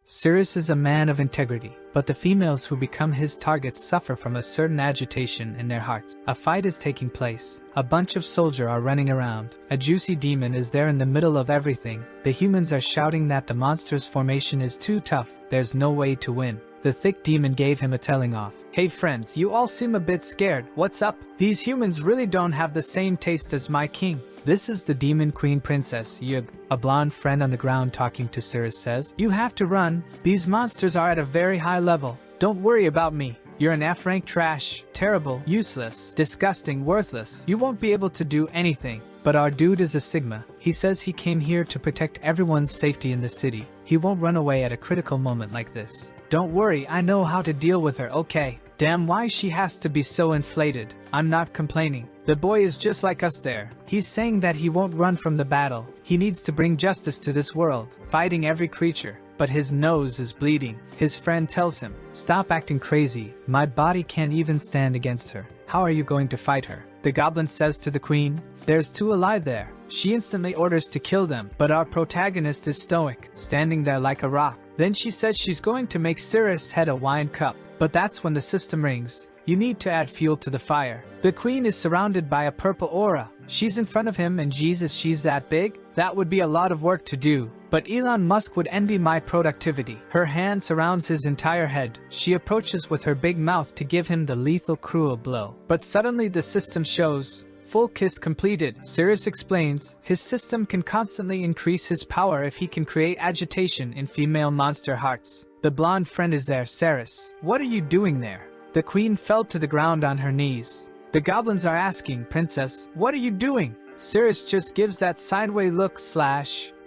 Sirius is a man of integrity, but the females who become his targets suffer from a certain agitation in their hearts. A fight is taking place. A bunch of soldiers are running around. A juicy demon is there in the middle of everything. The humans are shouting that the monster's formation is too tough, there's no way to win. The thick demon gave him a telling off. Hey friends, you all seem a bit scared, what's up? These humans really don't have the same taste as my king. This is the demon queen princess, Yug. A blonde friend on the ground talking to Sirius says, you have to run, these monsters are at a very high level. Don't worry about me. You're an F-rank trash, terrible, useless, disgusting, worthless. You won't be able to do anything. But our dude is a Sigma. He says he came here to protect everyone's safety in the city. He won't run away at a critical moment like this. Don't worry, I know how to deal with her, okay? Damn, why she has to be so inflated. I'm not complaining. The boy is just like us there. He's saying that he won't run from the battle. He needs to bring justice to this world, fighting every creature. But his nose is bleeding. His friend tells him, stop acting crazy. My body can't even stand against her. How are you going to fight her? The goblin says to the queen, there's two alive there. She instantly orders to kill them, but our protagonist is stoic, standing there like a rock. Then she says she's going to make Sirius head a wine cup. But that's when the system rings. You need to add fuel to the fire. The queen is surrounded by a purple aura. She's in front of him and Jesus, she's that big? That would be a lot of work to do. But Elon Musk would envy my productivity. Her hand surrounds his entire head. She approaches with her big mouth to give him the lethal cruel blow. But suddenly the system shows. Full kiss completed. Sirius explains, his system can constantly increase his power if he can create agitation in female monster hearts. The blonde friend is there, Saris. What are you doing there? The queen fell to the ground on her knees. The goblins are asking, Princess, what are you doing? Sirius just gives that sideways look /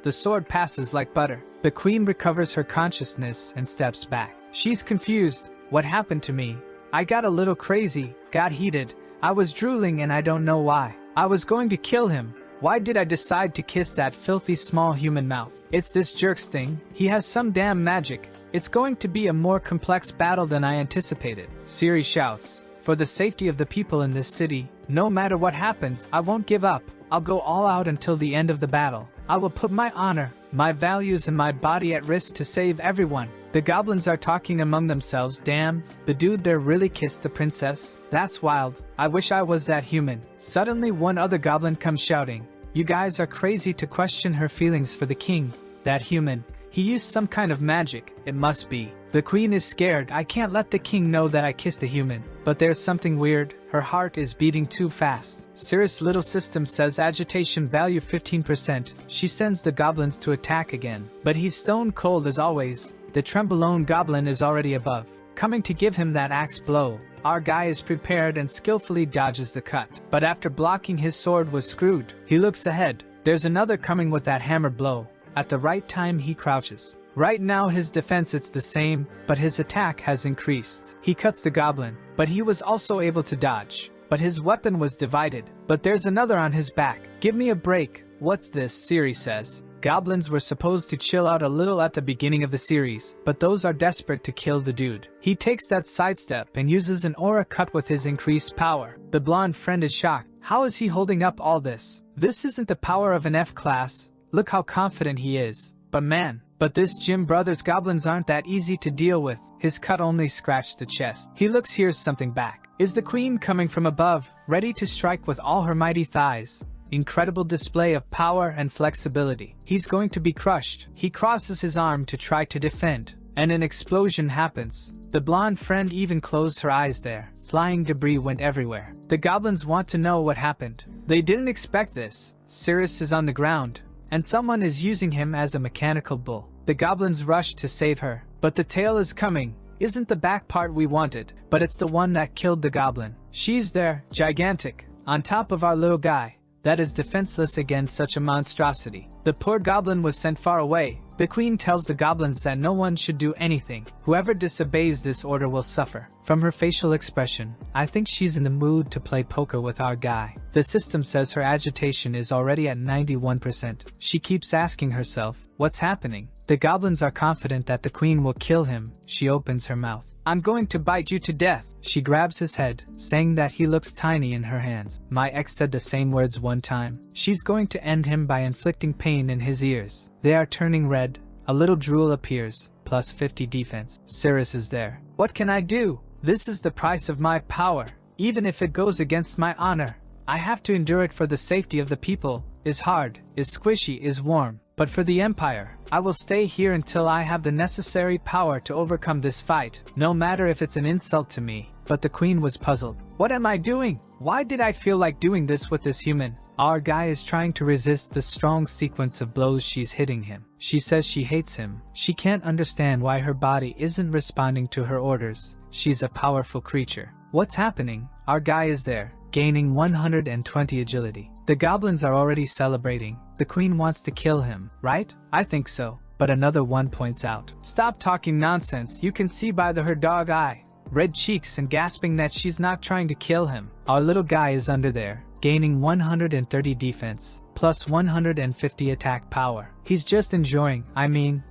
the sword passes like butter. The queen recovers her consciousness and steps back. She's confused. What happened to me? I got a little crazy, got heated. I was drooling and I don't know why. I was going to kill him. Why did I decide to kiss that filthy small human mouth? It's this jerk's thing. He has some damn magic. It's going to be a more complex battle than I anticipated. Siri shouts, for the safety of the people in this city, no matter what happens, I won't give up. I'll go all out until the end of the battle. I will put my honor, my values and my body at risk to save everyone. The goblins are talking among themselves. Damn, the dude there really kissed the princess? That's wild. I wish I was that human. Suddenly one other goblin comes shouting, you guys are crazy to question her feelings for the king. That human. He used some kind of magic, it must be. The queen is scared. I can't let the king know that I kissed a human. But there's something weird. Her heart is beating too fast. Sirius' little system says agitation value 15%. She sends the goblins to attack again. But he's stone cold as always. The trembolone goblin is already above, coming to give him that axe blow. Our guy is prepared and skillfully dodges the cut. But after blocking, his sword was screwed. He looks ahead. There's another coming with that hammer blow. At the right time he crouches. Right now his defense it's the same, but his attack has increased. He cuts the goblin, but he was also able to dodge. But his weapon was divided. But there's another on his back. Give me a break. What's this? Siri says. Goblins were supposed to chill out a little at the beginning of the series, but those are desperate to kill the dude. He takes that sidestep and uses an aura cut with his increased power. The blonde friend is shocked. How is he holding up all this? This isn't the power of an F-class. Look how confident he is. But man, this Jim Brothers goblins aren't that easy to deal with. His cut only scratched the chest. He looks, hears something back. Is the queen coming from above, ready to strike with all her mighty thighs? Incredible display of power and flexibility. He's going to be crushed. He crosses his arm to try to defend, and an explosion happens. The blonde friend even closed her eyes there. Flying debris went everywhere. The goblins want to know what happened. They didn't expect this. Sirius is on the ground, and someone is using him as a mechanical bull. The goblins rush to save her, but the tail is coming. Isn't the back part we wanted, but it's the one that killed the goblin. She's there, gigantic, on top of our little guy. That is defenseless against such a monstrosity. The poor goblin was sent far away. The queen tells the goblins that no one should do anything. Whoever disobeys this order will suffer. From her facial expression, I think she's in the mood to play poker with our guy. The system says her agitation is already at 91%. She keeps asking herself, what's happening? The goblins are confident that the queen will kill him. She opens her mouth. I'm going to bite you to death. She grabs his head, saying that he looks tiny in her hands. My ex said the same words one time. She's going to end him by inflicting pain in his ears. They are turning red. A little drool appears, plus 50 defense. Cirrus is there. What can I do? This is the price of my power. Even if it goes against my honor, I have to endure it for the safety of the people. Is hard, is squishy, is warm. But for the Empire, I will stay here until I have the necessary power to overcome this fight, no matter if it's an insult to me. But the Queen was puzzled. What am I doing? Why did I feel like doing this with this human? Our guy is trying to resist the strong sequence of blows she's hitting him. She says she hates him. She can't understand why her body isn't responding to her orders. She's a powerful creature. What's happening? Our guy is there, gaining 120 agility. The goblins are already celebrating. The Queen wants to kill him, right? I think so. But another one points out. Stop talking nonsense. You can see by her dog eye, red cheeks, and gasping that she's not trying to kill him. Our little guy is under there, gaining 130 defense, plus 150 attack power. He's just enjoying,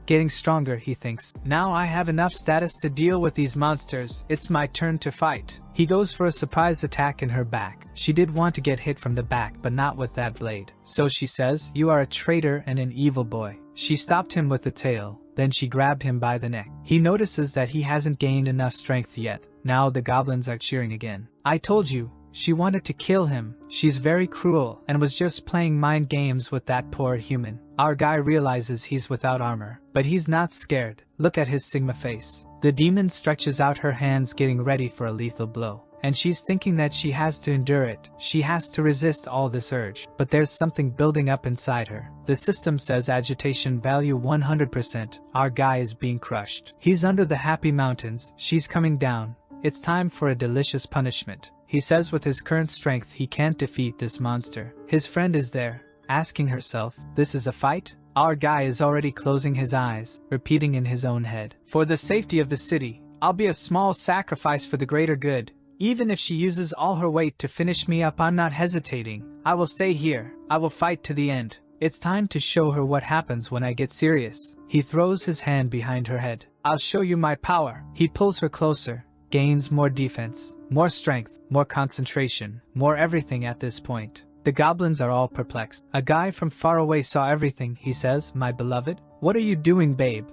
getting stronger, he thinks. Now I have enough status to deal with these monsters. It's my turn to fight. He goes for a surprise attack in her back. She did want to get hit from the back, but not with that blade. So she says, "You are a traitor and an evil boy." She stopped him with the tail, then she grabbed him by the neck. He notices that he hasn't gained enough strength yet. Now the goblins are cheering again. I told you. She wanted to kill him. She's very cruel and was just playing mind games with that poor human. Our guy realizes he's without armor, but he's not scared. Look at his Sigma face. The demon stretches out her hands, getting ready for a lethal blow. And she's thinking that she has to endure it. She has to resist all this urge. But there's something building up inside her. The system says agitation value 100%. Our guy is being crushed. He's under the happy mountains. She's coming down. It's time for a delicious punishment. He says with his current strength he can't defeat this monster. His friend is there, asking herself, this is a fight? Our guy is already closing his eyes, repeating in his own head. For the safety of the city, I'll be a small sacrifice for the greater good. Even if she uses all her weight to finish me up, I'm not hesitating. I will stay here. I will fight to the end. It's time to show her what happens when I get serious. He throws his hand behind her head. I'll show you my power. He pulls her closer. Gains more defense, more strength, more concentration, more everything at this point. The goblins are all perplexed. A guy from far away saw everything. He says, "My beloved, what are you doing, babe?"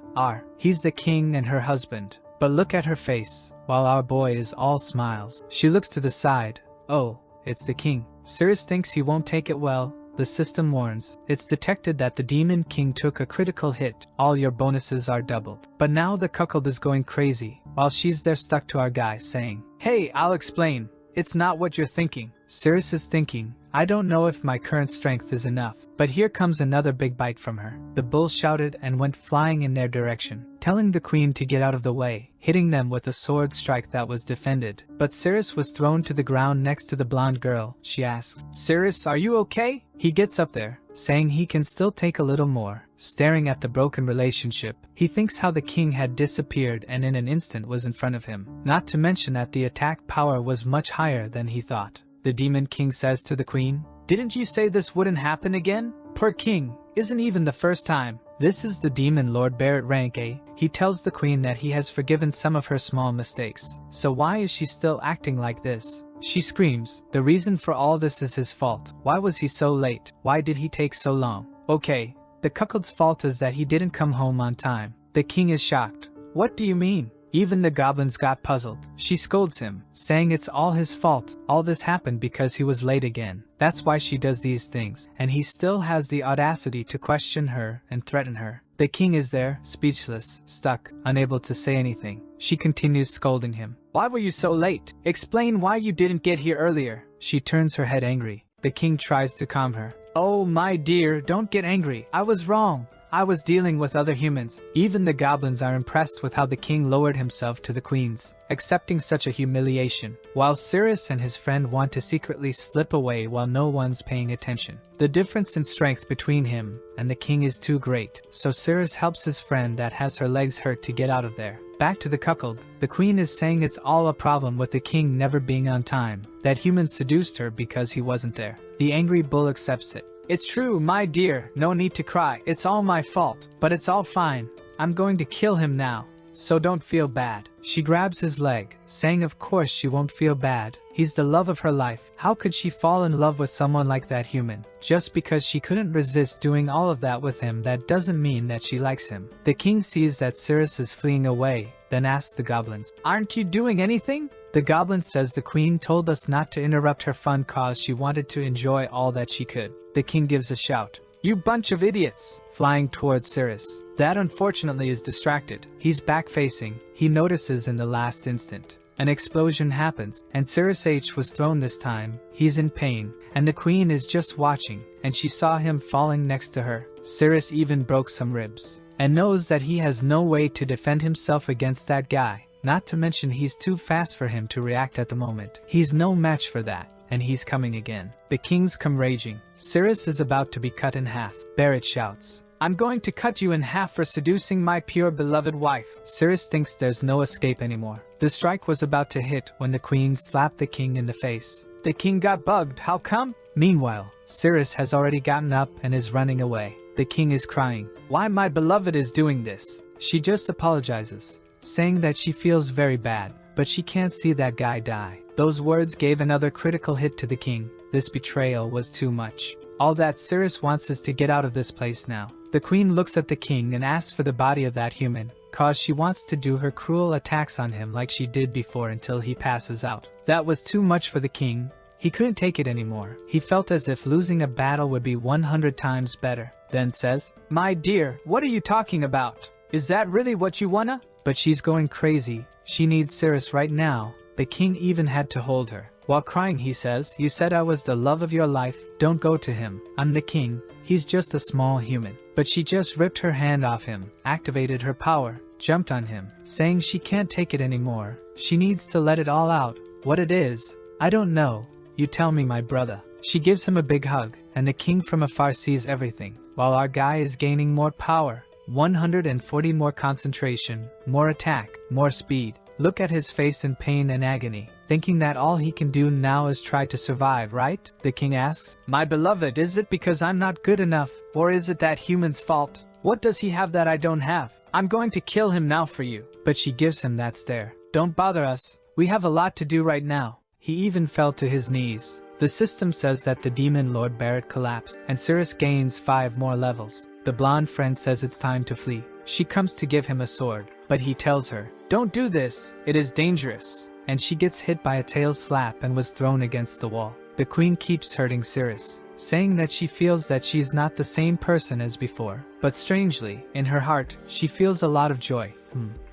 He's the king and her husband. But look at her face, while our boy is all smiles. She looks to the side. Oh, it's the king. Cirrus thinks he won't take it well. The system warns. It's detected that the demon king took a critical hit. All your bonuses are doubled. But now the cuckold is going crazy, while she's there stuck to our guy, saying, "Hey, I'll explain. It's not what you're thinking." Cirrus is thinking, I don't know if my current strength is enough. But here comes another big bite from her. The bull shouted and went flying in their direction, telling the queen to get out of the way, hitting them with a sword strike that was defended. But Cirrus was thrown to the ground next to the blonde girl. She asks, "Cirrus, are you okay?" He gets up there, saying he can still take a little more. Staring at the broken relationship, he thinks how the king had disappeared and in an instant was in front of him. Not to mention that the attack power was much higher than he thought. The demon king says to the queen, "Didn't you say this wouldn't happen again?" "Per king, isn't even the first time." This is the demon lord Barrett rank A. He tells the queen that he has forgiven some of her small mistakes. So why is she still acting like this? She screams, the reason for all this is his fault. Why was he so late? Why did he take so long? Okay, the cuckold's fault is that he didn't come home on time. The king is shocked. What do you mean? Even the goblins got puzzled. She scolds him, saying it's all his fault. All this happened because he was late again. That's why she does these things. And he still has the audacity to question her and threaten her. The king is there, speechless, stuck, unable to say anything. She continues scolding him. "Why were you so late? Explain why you didn't get here earlier." She turns her head angry. The king tries to calm her. "Oh, my dear, don't get angry. I was wrong. I was dealing with other humans." Even the goblins are impressed with how the king lowered himself to the queens, accepting such a humiliation, while Cirrus and his friend want to secretly slip away while no one's paying attention. The difference in strength between him and the king is too great, so Cirrus helps his friend that has her legs hurt to get out of there. Back to the cuckold, the queen is saying it's all a problem with the king never being on time, that humans seduced her because he wasn't there. The angry bull accepts it. "It's true, my dear, no need to cry. It's all my fault, but it's all fine. I'm going to kill him now, so don't feel bad." She grabs his leg, saying of course she won't feel bad. He's the love of her life. How could she fall in love with someone like that human? Just because she couldn't resist doing all of that with him, that doesn't mean that she likes him. The king sees that Sirius is fleeing away, then asks the goblins, "Aren't you doing anything?" The goblin says the queen told us not to interrupt her fun cause she wanted to enjoy all that she could. The king gives a shout, "You bunch of idiots!" flying towards Sirius. That unfortunately is distracted. He's back-facing. He notices in the last instant. An explosion happens, and Sirius H was thrown this time. He's in pain, and the queen is just watching, and she saw him falling next to her. Sirius even broke some ribs, and knows that he has no way to defend himself against that guy. Not to mention he's too fast for him to react at the moment. He's no match for that, and he's coming again. The kings come raging. Sirius is about to be cut in half. Barrett shouts, "I'm going to cut you in half for seducing my pure beloved wife." Sirius thinks there's no escape anymore. The strike was about to hit when the queen slapped the king in the face. The king got bugged, how come? Meanwhile, Sirius has already gotten up and is running away. The king is crying. Why my beloved is doing this? She just apologizes, saying that she feels very bad, but she can't see that guy die. Those words gave another critical hit to the king. This betrayal was too much. All that Sirius wants is to get out of this place now. The queen looks at the king and asks for the body of that human, cause she wants to do her cruel attacks on him like she did before until he passes out. That was too much for the king. He couldn't take it anymore. He felt as if losing a battle would be 100 times better. Then says, "My dear, what are you talking about? Is that really what you wanna?" But she's going crazy. She needs Sirius right now. The king even had to hold her. While crying he says, "You said I was the love of your life. Don't go to him. I'm the king. He's just a small human." But she just ripped her hand off him, activated her power, jumped on him, saying she can't take it anymore. She needs to let it all out. What it is, I don't know. You tell me, my brother. She gives him a big hug, and the king from afar sees everything. While our guy is gaining more power, 140 more concentration, more attack, more speed. Look at his face in pain and agony, thinking that all he can do now is try to survive, right? The king asks, "My beloved, is it because I'm not good enough, or is it that human's fault? What does he have that I don't have? I'm going to kill him now for you." But she gives him that stare. "Don't bother us. We have a lot to do right now." He even fell to his knees. The system says that the demon Lord Barrett collapsed, and Sirius gains 5 more levels. The blonde friend says it's time to flee. She comes to give him a sword, but he tells her, "Don't do this, it is dangerous." And she gets hit by a tail slap and was thrown against the wall. The queen keeps hurting Sirius, saying that she feels that she's not the same person as before. But strangely, in her heart, she feels a lot of joy.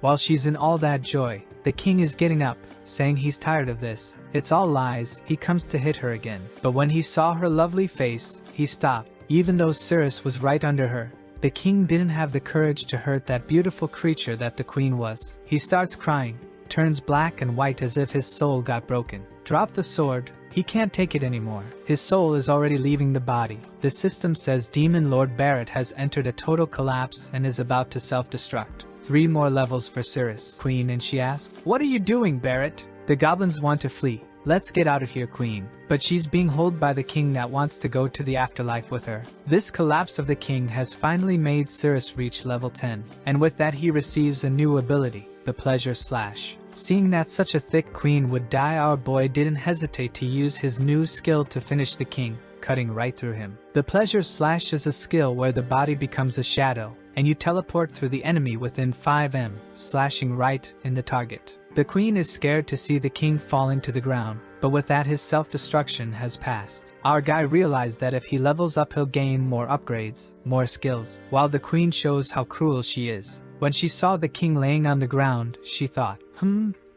While she's in all that joy, the king is getting up, saying he's tired of this. It's all lies. He comes to hit her again. But when he saw her lovely face, he stopped, even though Sirius was right under her. The king didn't have the courage to hurt that beautiful creature that the queen was. He starts crying, turns black and white as if his soul got broken. Drop the sword. He can't take it anymore. His soul is already leaving the body. The system says Demon Lord Barrett has entered a total collapse and is about to self-destruct. 3 more levels for Sirius, queen, and she asks, "What are you doing, Barrett?" The goblins want to flee. "Let's get out of here, queen." But she's being held by the king that wants to go to the afterlife with her. This collapse of the king has finally made Sirius reach level 10. And with that he receives a new ability, the Pleasure Slash. Seeing that such a thick queen would die, our boy didn't hesitate to use his new skill to finish the king, cutting right through him. The Pleasure Slash is a skill where the body becomes a shadow, and you teleport through the enemy within 5 m, slashing right in the target. The queen is scared to see the king falling to the ground, but with that his self-destruction has passed. Our guy realized that if he levels up he'll gain more upgrades, more skills, while the queen shows how cruel she is. When she saw the king laying on the ground, she thought,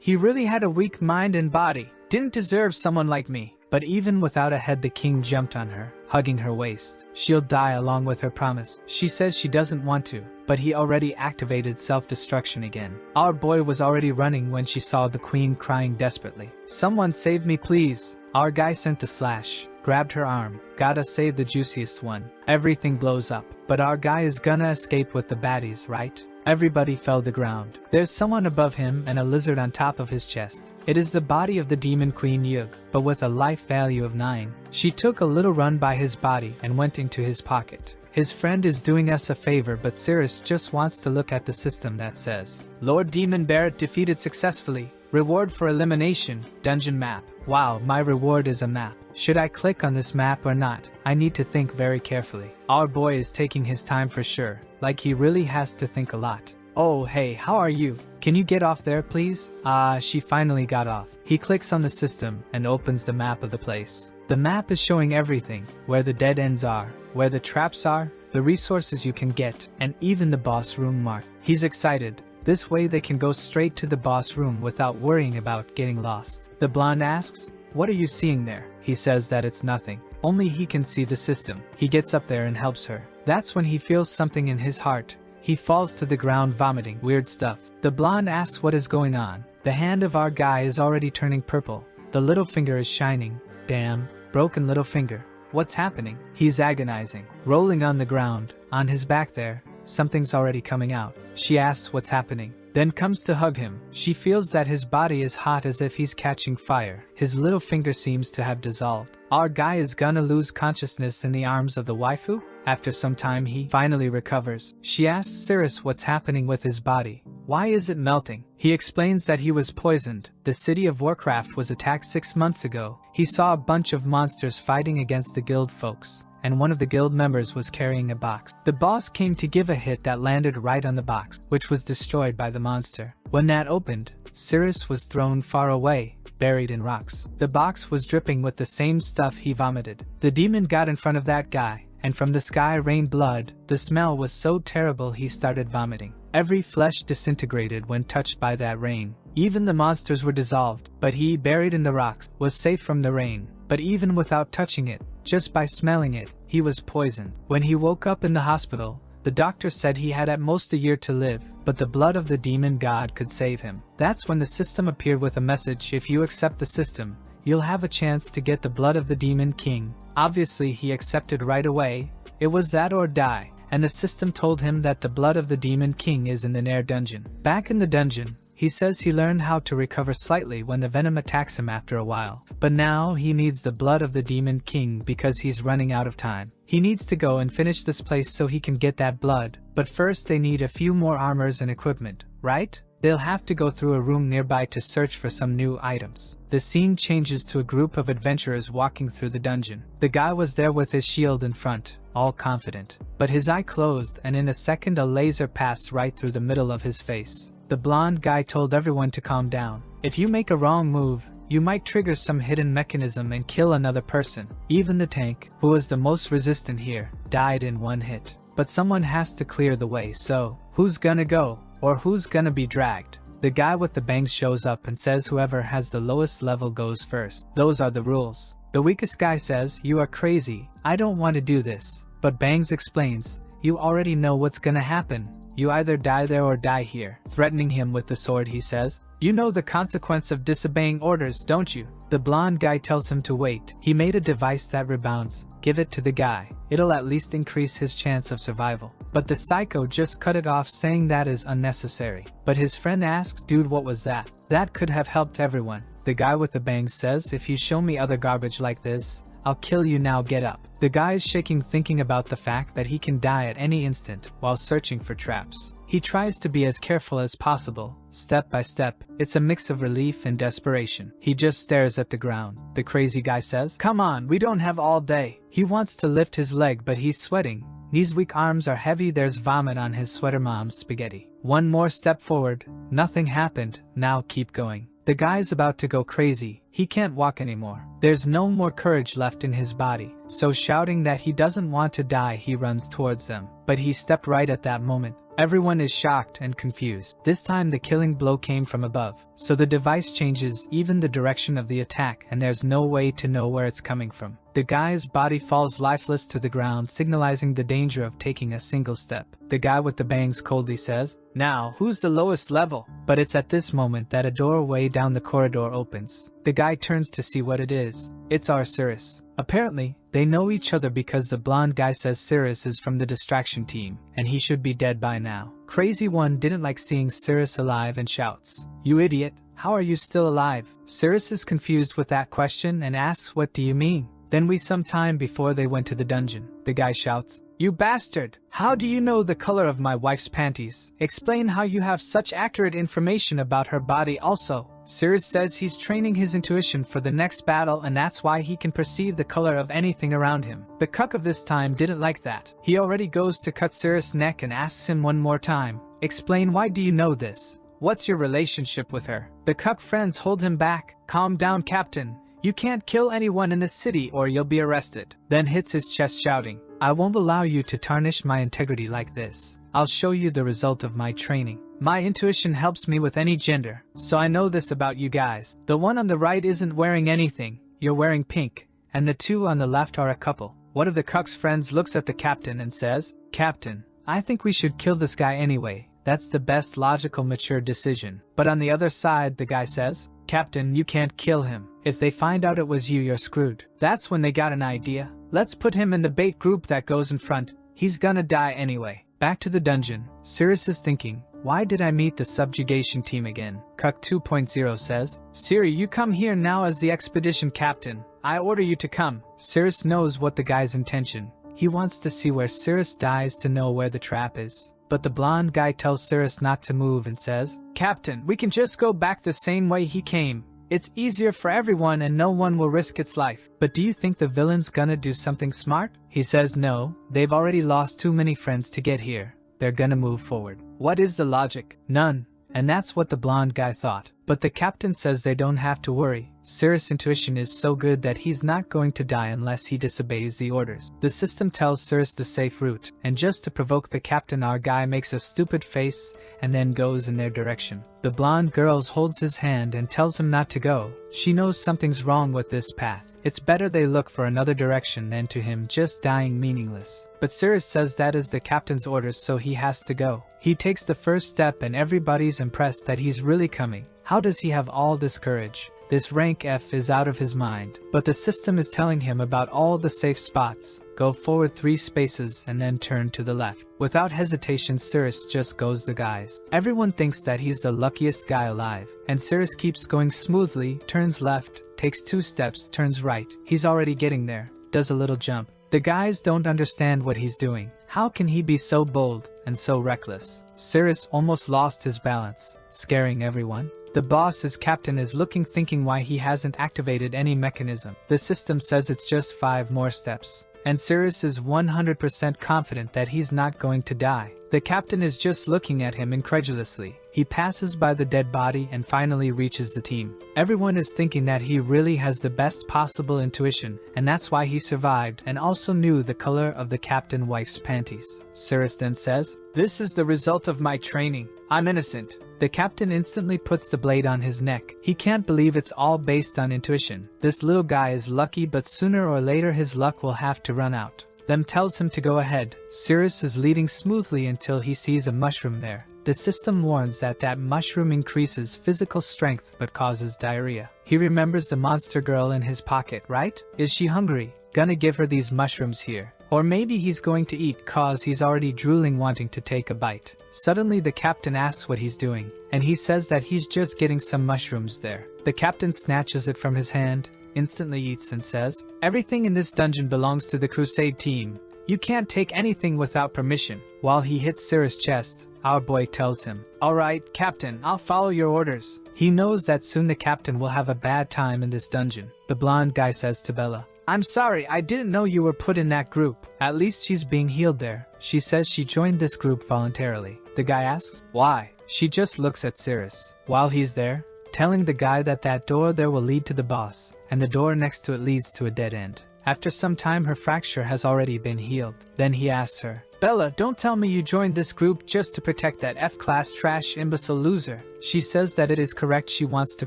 he really had a weak mind and body. Didn't deserve someone like me. But even without a head the king jumped on her, hugging her waist. She'll die along with her promise. She says she doesn't want to, but he already activated self-destruction again. Our boy was already running when she saw the queen crying desperately. "Someone save me please." Our guy sent the slash, grabbed her arm. "Gotta save the juiciest one." Everything blows up, but our guy is gonna escape with the baddies, right? Everybody fell to the ground. There's someone above him and a lizard on top of his chest. It is the body of the demon queen Yug, but with a life value of 9. She took a little run by his body and went into his pocket. His friend is doing us a favor, but Sirius just wants to look at the system that says, "Lord Demon Barrett defeated successfully. Reward for elimination, dungeon map. Wow, my reward is a map. Should I click on this map or not? I need to think very carefully. Our boy is taking his time for sure, like he really has to think a lot. Oh hey, how are you? Can you get off there please? She finally got off. He clicks on the system and opens the map of the place. The map is showing everything, where the dead ends are, where the traps are, the resources you can get, and even the boss room marked. He's excited. This way they can go straight to the boss room without worrying about getting lost. The blonde asks, "What are you seeing there?" He says that it's nothing. Only he can see the system. He gets up there and helps her. That's when he feels something in his heart. He falls to the ground vomiting weird stuff. The blonde asks what is going on. The hand of our guy is already turning purple. The little finger is shining. Damn, broken little finger. What's happening? He's agonizing. Rolling on the ground, on his back there, something's already coming out. She asks what's happening, then comes to hug him. She feels that his body is hot as if he's catching fire. His little finger seems to have dissolved. Our guy is gonna lose consciousness in the arms of the waifu? After some time he finally recovers. She asks Cyrus what's happening with his body. Why is it melting? He explains that he was poisoned. The city of Warcraft was attacked 6 months ago. He saw a bunch of monsters fighting against the guild folks, and one of the guild members was carrying a box. The boss came to give a hit that landed right on the box, which was destroyed by the monster. When that opened, Cyrus was thrown far away, buried in rocks. The box was dripping with the same stuff he vomited. The demon got in front of that guy, and from the sky rained blood. The smell was so terrible he started vomiting. Every flesh disintegrated when touched by that rain. Even the monsters were dissolved, but he, buried in the rocks, was safe from the rain. But even without touching it, just by smelling it, he was poisoned. When he woke up in the hospital, the doctor said he had at most a year to live, but the blood of the demon god could save him. That's when the system appeared with a message: if you accept the system, you'll have a chance to get the blood of the demon king. Obviously he accepted right away. It was that or die, and the system told him that the blood of the demon king is in the Nair dungeon. Back in the dungeon, he says he learned how to recover slightly when the venom attacks him after a while. But now he needs the blood of the demon king because he's running out of time. He needs to go and finish this place so he can get that blood. But first they need a few more armors and equipment, right? They'll have to go through a room nearby to search for some new items. The scene changes to a group of adventurers walking through the dungeon. The guy was there with his shield in front, all confident. But his eye closed, and in a second a laser passed right through the middle of his face. The blonde guy told everyone to calm down. If you make a wrong move, you might trigger some hidden mechanism and kill another person. Even the tank, who was the most resistant here, died in one hit. But someone has to clear the way, so who's gonna go? Or who's gonna be dragged? The guy with the bangs shows up and says whoever has the lowest level goes first. Those are the rules. The weakest guy says, "You are crazy, I don't want to do this." But Bangs explains, "You already know what's gonna happen. You either die there or die here." Threatening him with the sword, he says, "You know the consequence of disobeying orders, don't you?" The blonde guy tells him to wait. He made a device that rebounds. Give it to the guy. It'll at least increase his chance of survival. But the psycho just cut it off, saying that is unnecessary. But his friend asks, "Dude, what was that?" That could have helped everyone. The guy with the bangs says, "If you show me other garbage like this, I'll kill you now, get up." The guy is shaking, thinking about the fact that he can die at any instant while searching for traps. He tries to be as careful as possible, step by step. It's a mix of relief and desperation. He just stares at the ground. The crazy guy says, "Come on, we don't have all day." He wants to lift his leg, but he's sweating. His weak arms are heavy, there's vomit on his sweater. Mom's spaghetti. One more step forward. Nothing happened. Now keep going. The guy's about to go crazy. He can't walk anymore. There's no more courage left in his body. So shouting that he doesn't want to die, he runs towards them. But he stepped right at that moment. Everyone is shocked and confused. This time the killing blow came from above. So the device changes even the direction of the attack, and there's no way to know where it's coming from. The guy's body falls lifeless to the ground, signalizing the danger of taking a single step. The guy with the bangs coldly says, "Now, who's the lowest level?" But it's at this moment that a doorway down the corridor opens. The guy turns to see what it is. It's our Cyrus. Apparently, they know each other because the blonde guy says Cyrus is from the distraction team, and he should be dead by now. Crazy One didn't like seeing Cyrus alive and shouts, "You idiot, how are you still alive?" Cyrus is confused with that question and asks, "What do you mean?" Then some time before they went to the dungeon. The guy shouts, "You bastard! How do you know the color of my wife's panties? Explain how you have such accurate information about her body also." Sirius says he's training his intuition for the next battle and that's why he can perceive the color of anything around him. The cuck of this time didn't like that. He already goes to cut Sirius' neck and asks him one more time, "Explain, why do you know this? What's your relationship with her?" The cuck friends hold him back. "Calm down, Captain. You can't kill anyone in the city or you'll be arrested." Then hits his chest shouting, "I won't allow you to tarnish my integrity like this. I'll show you the result of my training. My intuition helps me with any gender, so I know this about you guys. The one on the right isn't wearing anything, you're wearing pink, and the two on the left are a couple." One of the cuck's friends looks at the captain and says, "Captain, I think we should kill this guy anyway. That's the best logical mature decision." But on the other side, the guy says, "Captain, you can't kill him. If they find out it was you, you're screwed." That's when they got an idea. "Let's put him in the bait group that goes in front. He's gonna die anyway." Back to the dungeon, Sirius is thinking, "Why did I meet the subjugation team again?" Cuck 2.0 says, "Siri, you come here now as the expedition captain. I order you to come." Sirius knows what the guy's intention. He wants to see where Sirius dies to know where the trap is. But the blonde guy tells Sirius not to move and says, "Captain, we can just go back the same way he came. It's easier for everyone and no one will risk its life." "But do you think the villain's gonna do something smart?" He says no, they've already lost too many friends to get here. They're gonna move forward. What is the logic? None. And that's what the blonde guy thought. But the captain says they don't have to worry. Sirius' intuition is so good that he's not going to die unless he disobeys the orders. The system tells Sirius the safe route, and just to provoke the captain, our guy makes a stupid face and then goes in their direction. The blonde girl holds his hand and tells him not to go. She knows something's wrong with this path. It's better they look for another direction than to him just dying meaningless. But Sirius says that is the captain's orders, so he has to go. He takes the first step and everybody's impressed that he's really coming. How does he have all this courage? This rank F is out of his mind. But the system is telling him about all the safe spots. Go forward 3 spaces and then turn to the left. Without hesitation, Sirius just goes the guys. Everyone thinks that he's the luckiest guy alive. And Sirius keeps going smoothly, turns left, takes 2 steps, turns right. He's already getting there. Does a little jump. The guys don't understand what he's doing. How can he be so bold and so reckless? Sirius almost lost his balance, scaring everyone. The boss, his captain, is looking, thinking why he hasn't activated any mechanism. The system says it's just 5 more steps. And Sirius is 100% confident that he's not going to die. The captain is just looking at him incredulously. He passes by the dead body and finally reaches the team. Everyone is thinking that he really has the best possible intuition, and that's why he survived and also knew the color of the captain's wife's panties. Sirius then says, "This is the result of my training. I'm innocent." The captain instantly puts the blade on his neck. He can't believe it's all based on intuition. This little guy is lucky, but sooner or later his luck will have to run out. Them tells him to go ahead. Sirius is leading smoothly until he sees a mushroom there. The system warns that that mushroom increases physical strength but causes diarrhea. He remembers the monster girl in his pocket, right? Is she hungry? Gonna give her these mushrooms here. Or maybe he's going to eat cause he's already drooling, wanting to take a bite. Suddenly the captain asks what he's doing, and he says that he's just getting some mushrooms there. The captain snatches it from his hand, instantly eats and says, "Everything in this dungeon belongs to the crusade team. You can't take anything without permission." While he hits Sirius' chest, our boy tells him, "Alright, Captain, I'll follow your orders." He knows that soon the captain will have a bad time in this dungeon. The blonde guy says to Bella, "I'm sorry, I didn't know you were put in that group." At least she's being healed there. She says she joined this group voluntarily. The guy asks, "Why?" She just looks at Sirius. While he's there, telling the guy that that door there will lead to the boss, and the door next to it leads to a dead end. After some time her fracture has already been healed. Then he asks her, "Bella, don't tell me you joined this group just to protect that F-class trash imbecile loser." She says that it is correct, she wants to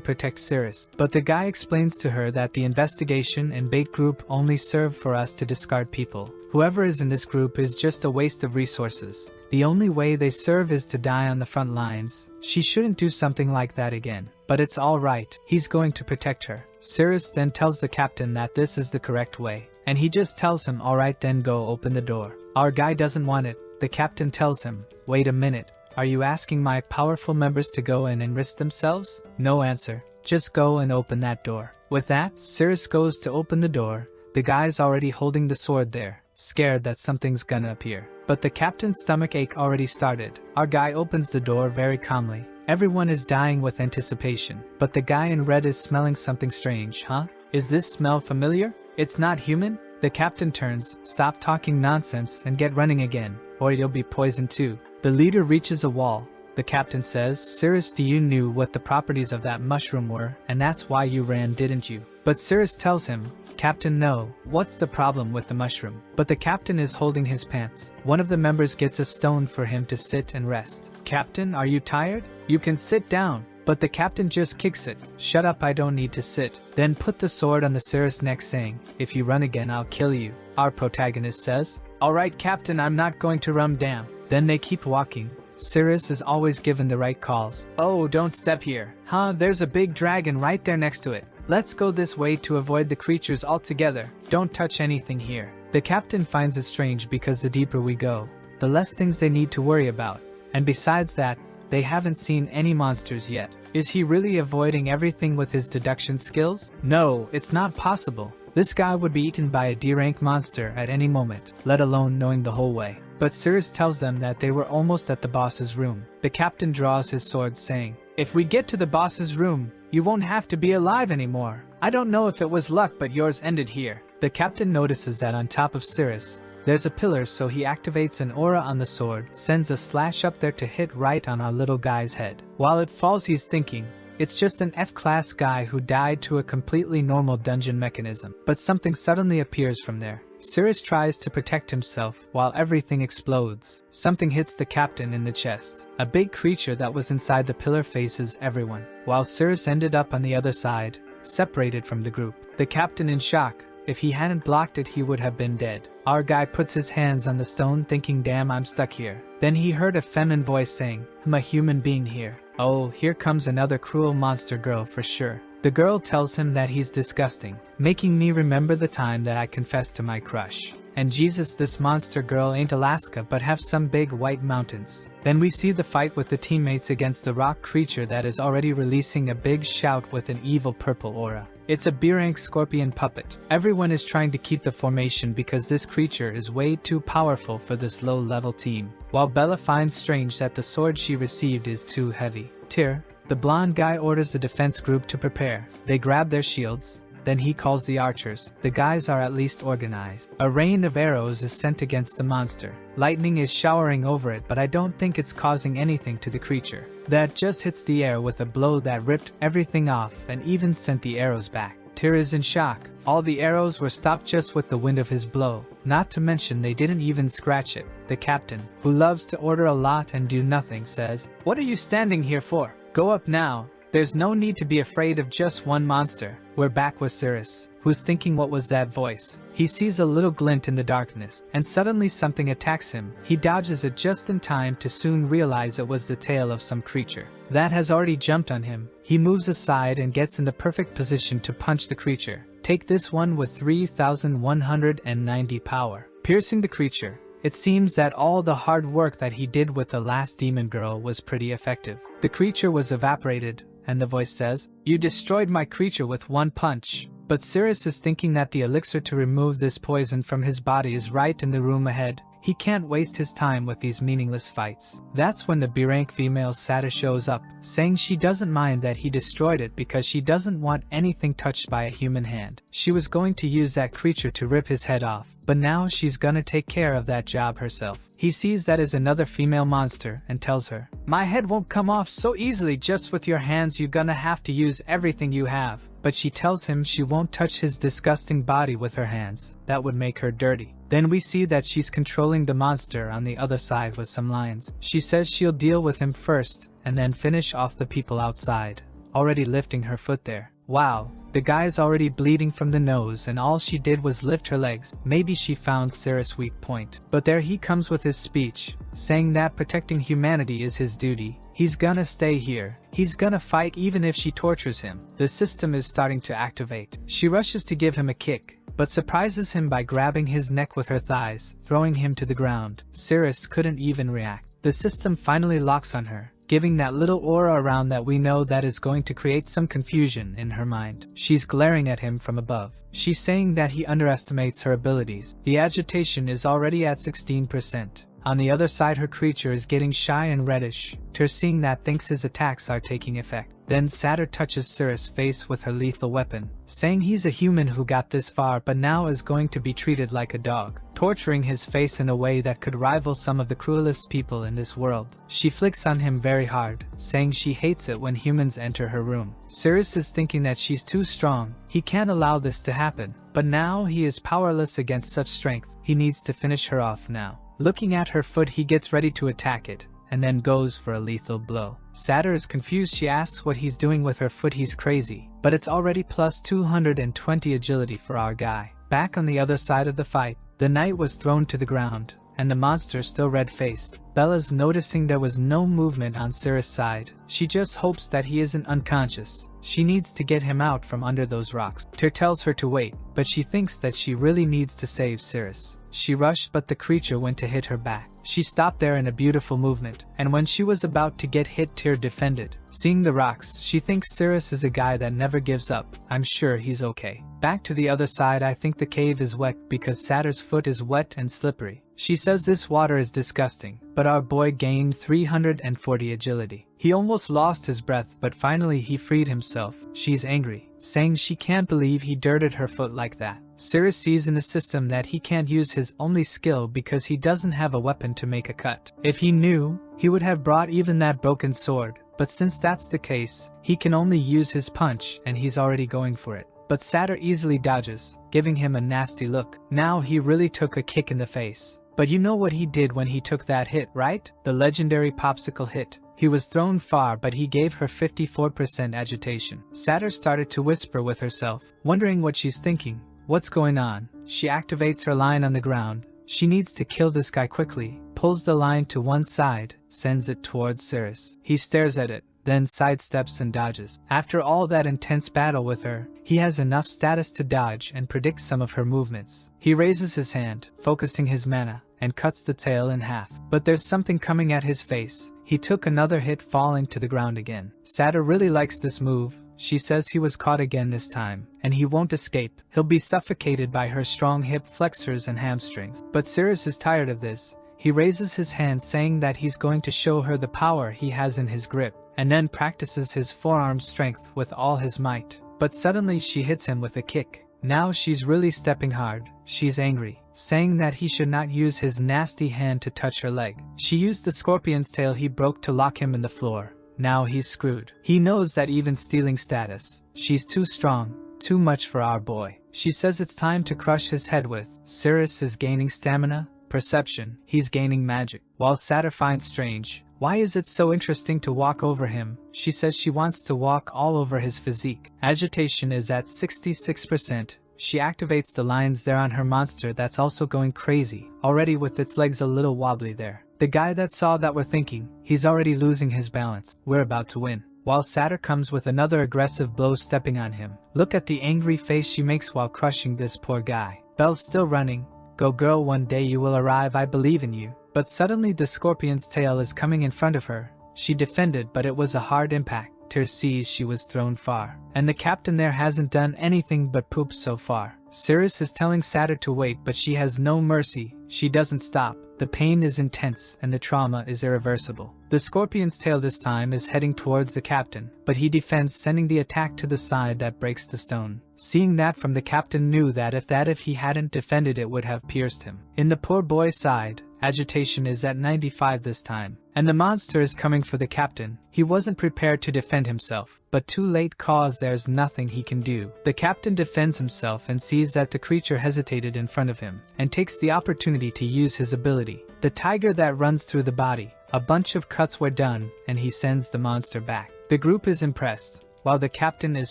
protect Sirius. But the guy explains to her that the investigation and bait group only serve for us to discard people. Whoever is in this group is just a waste of resources. The only way they serve is to die on the front lines. She shouldn't do something like that again. But it's alright, he's going to protect her. Sirius then tells the captain that this is the correct way. And he just tells him, "Alright then, go open the door." Our guy doesn't want it. The captain tells him, "Wait a minute. Are you asking my powerful members to go in and risk themselves?" No answer. Just go and open that door. With that, Sirius goes to open the door. The guy's already holding the sword there. scared that something's gonna appear. But the captain's stomach ache already started. Our guy opens the door very calmly. Everyone is dying with anticipation, but the guy in red is smelling something strange, huh? Is this smell familiar? It's not human? The captain turns, stop talking nonsense and get running again, or you'll be poisoned too. The leader reaches a wall. The captain says, Cirrus, you knew what the properties of that mushroom were, and that's why you ran, didn't you? But Cirrus tells him, Captain, no, what's the problem with the mushroom? But the captain is holding his pants. One of the members gets a stone for him to sit and rest. Captain, are you tired? You can sit down. But the captain just kicks it. Shut up, I don't need to sit. Then put the sword on the Cirrus' neck saying, if you run again I'll kill you. Our protagonist says, alright captain, I'm not going to run, damn. Then they keep walking. Cirrus is always given the right calls. Oh, don't step here. Huh, there's a big dragon right there next to it. Let's go this way to avoid the creatures altogether. Don't touch anything here. The captain finds it strange because the deeper we go, the less things they need to worry about. And besides that, they haven't seen any monsters yet. Is he really avoiding everything with his deduction skills? No, it's not possible. This guy would be eaten by a D-rank monster at any moment, let alone knowing the whole way. But Cirrus tells them that they were almost at the boss's room. The captain draws his sword saying, if we get to the boss's room, you won't have to be alive anymore. I don't know if it was luck, but yours ended here. The captain notices that on top of Cirrus, there's a pillar, so he activates an aura on the sword, sends a slash up there to hit right on our little guy's head. While it falls, he's thinking, it's just an F-class guy who died to a completely normal dungeon mechanism. But something suddenly appears from there. Cirrus tries to protect himself while everything explodes. Something hits the captain in the chest. A big creature that was inside the pillar faces everyone, while Cirrus ended up on the other side, separated from the group. The captain in shock. If he hadn't blocked it, he would have been dead. Our guy puts his hands on the stone thinking, damn, I'm stuck here. Then he heard a feminine voice saying, I'm a human being here. Oh, here comes another cruel monster girl for sure. The girl tells him that he's disgusting, making me remember the time that I confessed to my crush. And Jesus, this monster girl ain't Alaska but have some big white mountains. Then we see the fight with the teammates against the rock creature that is already releasing a big shout with an evil purple aura. It's a B-rank scorpion puppet. Everyone is trying to keep the formation because this creature is way too powerful for this low-level team. While Bella finds strange that the sword she received is too heavy. Tyr, the blonde guy, orders the defense group to prepare. They grab their shields. Then he calls the archers. The guys are at least organized. A rain of arrows is sent against the monster. Lightning is showering over it, but I don't think it's causing anything to the creature. That just hits the air with a blow that ripped everything off and even sent the arrows back. Tyr is in shock. All the arrows were stopped just with the wind of his blow. Not to mention they didn't even scratch it. The captain, who loves to order a lot and do nothing, says, "What are you standing here for? Go up now. There's no need to be afraid of just one monster." We're back with Cirrus, who's thinking, what was that voice? He sees a little glint in the darkness, and suddenly something attacks him. He dodges it just in time to soon realize it was the tail of some creature that has already jumped on him. He moves aside and gets in the perfect position to punch the creature. Take this one with 3,190 power. Piercing the creature. It seems that all the hard work that he did with the last demon girl was pretty effective. The creature was evaporated, and the voice says, "You destroyed my creature with one punch." But Cirrus is thinking that the elixir to remove this poison from his body is right in the room ahead. He can't waste his time with these meaningless fights. That's when the B-rank female Sada shows up, saying she doesn't mind that he destroyed it because she doesn't want anything touched by a human hand. She was going to use that creature to rip his head off, but now she's gonna take care of that job herself. He sees that is another female monster and tells her, "My head won't come off so easily just with your hands, you're gonna have to use everything you have." But she tells him she won't touch his disgusting body with her hands. That would make her dirty. Then we see that she's controlling the monster on the other side with some lines. She says she'll deal with him first and then finish off the people outside, already lifting her foot there. Wow, the guy's already bleeding from the nose and all she did was lift her legs. Maybe she found Cirrus' weak point. But there he comes with his speech, saying that protecting humanity is his duty. He's gonna stay here. He's gonna fight even if she tortures him. The system is starting to activate. She rushes to give him a kick, but surprises him by grabbing his neck with her thighs, throwing him to the ground. Cirrus couldn't even react. The system finally locks on her, giving that little aura around that we know that is going to create some confusion in her mind. She's glaring at him from above. She's saying that he underestimates her abilities. The agitation is already at 16%. On the other side, her creature is getting shy and reddish. Tyr, seeing that, thinks his attacks are taking effect. Then Satyr touches Cirrus' face with her lethal weapon, saying he's a human who got this far but now is going to be treated like a dog, torturing his face in a way that could rival some of the cruelest people in this world. She flicks on him very hard, saying she hates it when humans enter her room. Cirrus is thinking that she's too strong. He can't allow this to happen, but now he is powerless against such strength. He needs to finish her off now. Looking at her foot, he gets ready to attack it, and then goes for a lethal blow. Satyr is confused. She asks what he's doing with her foot. He's crazy, but it's already plus 220 agility for our guy. Back on the other side of the fight, the knight was thrown to the ground, and the monster still red-faced. Bella's noticing there was no movement on Cirrus' side. She just hopes that he isn't unconscious. She needs to get him out from under those rocks. Tyr tells her to wait, but she thinks that she really needs to save Cirrus. She rushed, but the creature went to hit her back. She stopped there in a beautiful movement, and when she was about to get hit, Tyr defended. Seeing the rocks, she thinks Cirrus is a guy that never gives up. I'm sure he's okay. Back to the other side, I think the cave is wet because Satyr's foot is wet and slippery. She says this water is disgusting, but our boy gained 340 agility. He almost lost his breath, but finally he freed himself. She's angry, saying she can't believe he dirted her foot like that. Cirrus sees in the system that he can't use his only skill because he doesn't have a weapon to make a cut. If he knew, he would have brought even that broken sword, but since that's the case, he can only use his punch, and he's already going for it. But Satyr easily dodges, giving him a nasty look. Now he really took a kick in the face. But you know what he did when he took that hit, right? The legendary popsicle hit. He was thrown far, but he gave her 54% agitation. Satyr started to whisper with herself, wondering what she's thinking. What's going on? She activates her line on the ground. She needs to kill this guy quickly. Pulls the line to one side, sends it towards Cirrus. He stares at it, then sidesteps and dodges. After all that intense battle with her, he has enough status to dodge and predict some of her movements. He raises his hand, focusing his mana, and cuts the tail in half. But there's something coming at his face. He took another hit, falling to the ground again. Satyr really likes this move. She says he was caught again this time, and he won't escape. He'll be suffocated by her strong hip flexors and hamstrings. But Cirrus is tired of this. He raises his hand, saying that he's going to show her the power he has in his grip, and then practices his forearm strength with all his might. But suddenly she hits him with a kick. Now she's really stepping hard. She's angry, saying that he should not use his nasty hand to touch her leg. She used the scorpion's tail he broke to lock him in the floor. Now he's screwed. He knows that even stealing status, she's too strong, too much for our boy. She says it's time to crush his head with. Cirrus is gaining stamina, perception, he's gaining magic. While Satyr finds strange, why is it so interesting to walk over him? She says she wants to walk all over his physique. Agitation is at 66%. She activates the lines there on her monster that's also going crazy, already with its legs a little wobbly there. The guy that saw that we're thinking, he's already losing his balance. We're about to win. While Satyr comes with another aggressive blow, stepping on him. Look at the angry face she makes while crushing this poor guy. Belle's still running. Go girl, one day you will arrive, I believe in you. But suddenly the scorpion's tail is coming in front of her. She defended, but it was a hard impact. Tyr sees she was thrown far, and the captain there hasn't done anything but poop so far. Cirrus is telling Satyr to wait, but she has no mercy. She doesn't stop. The pain is intense and the trauma is irreversible. The scorpion's tail this time is heading towards the captain, but he defends, sending the attack to the side that breaks the stone. Seeing that from the captain knew that if he hadn't defended it would have pierced him. In the poor boy's side, agitation is at 95 this time, and the monster is coming for the captain. He wasn't prepared to defend himself, but too late cause there's nothing he can do. The captain defends himself and sees that the creature hesitated in front of him, and takes the opportunity to use his ability. The tiger that runs through the body. A bunch of cuts were done, and he sends the monster back. The group is impressed, while the captain is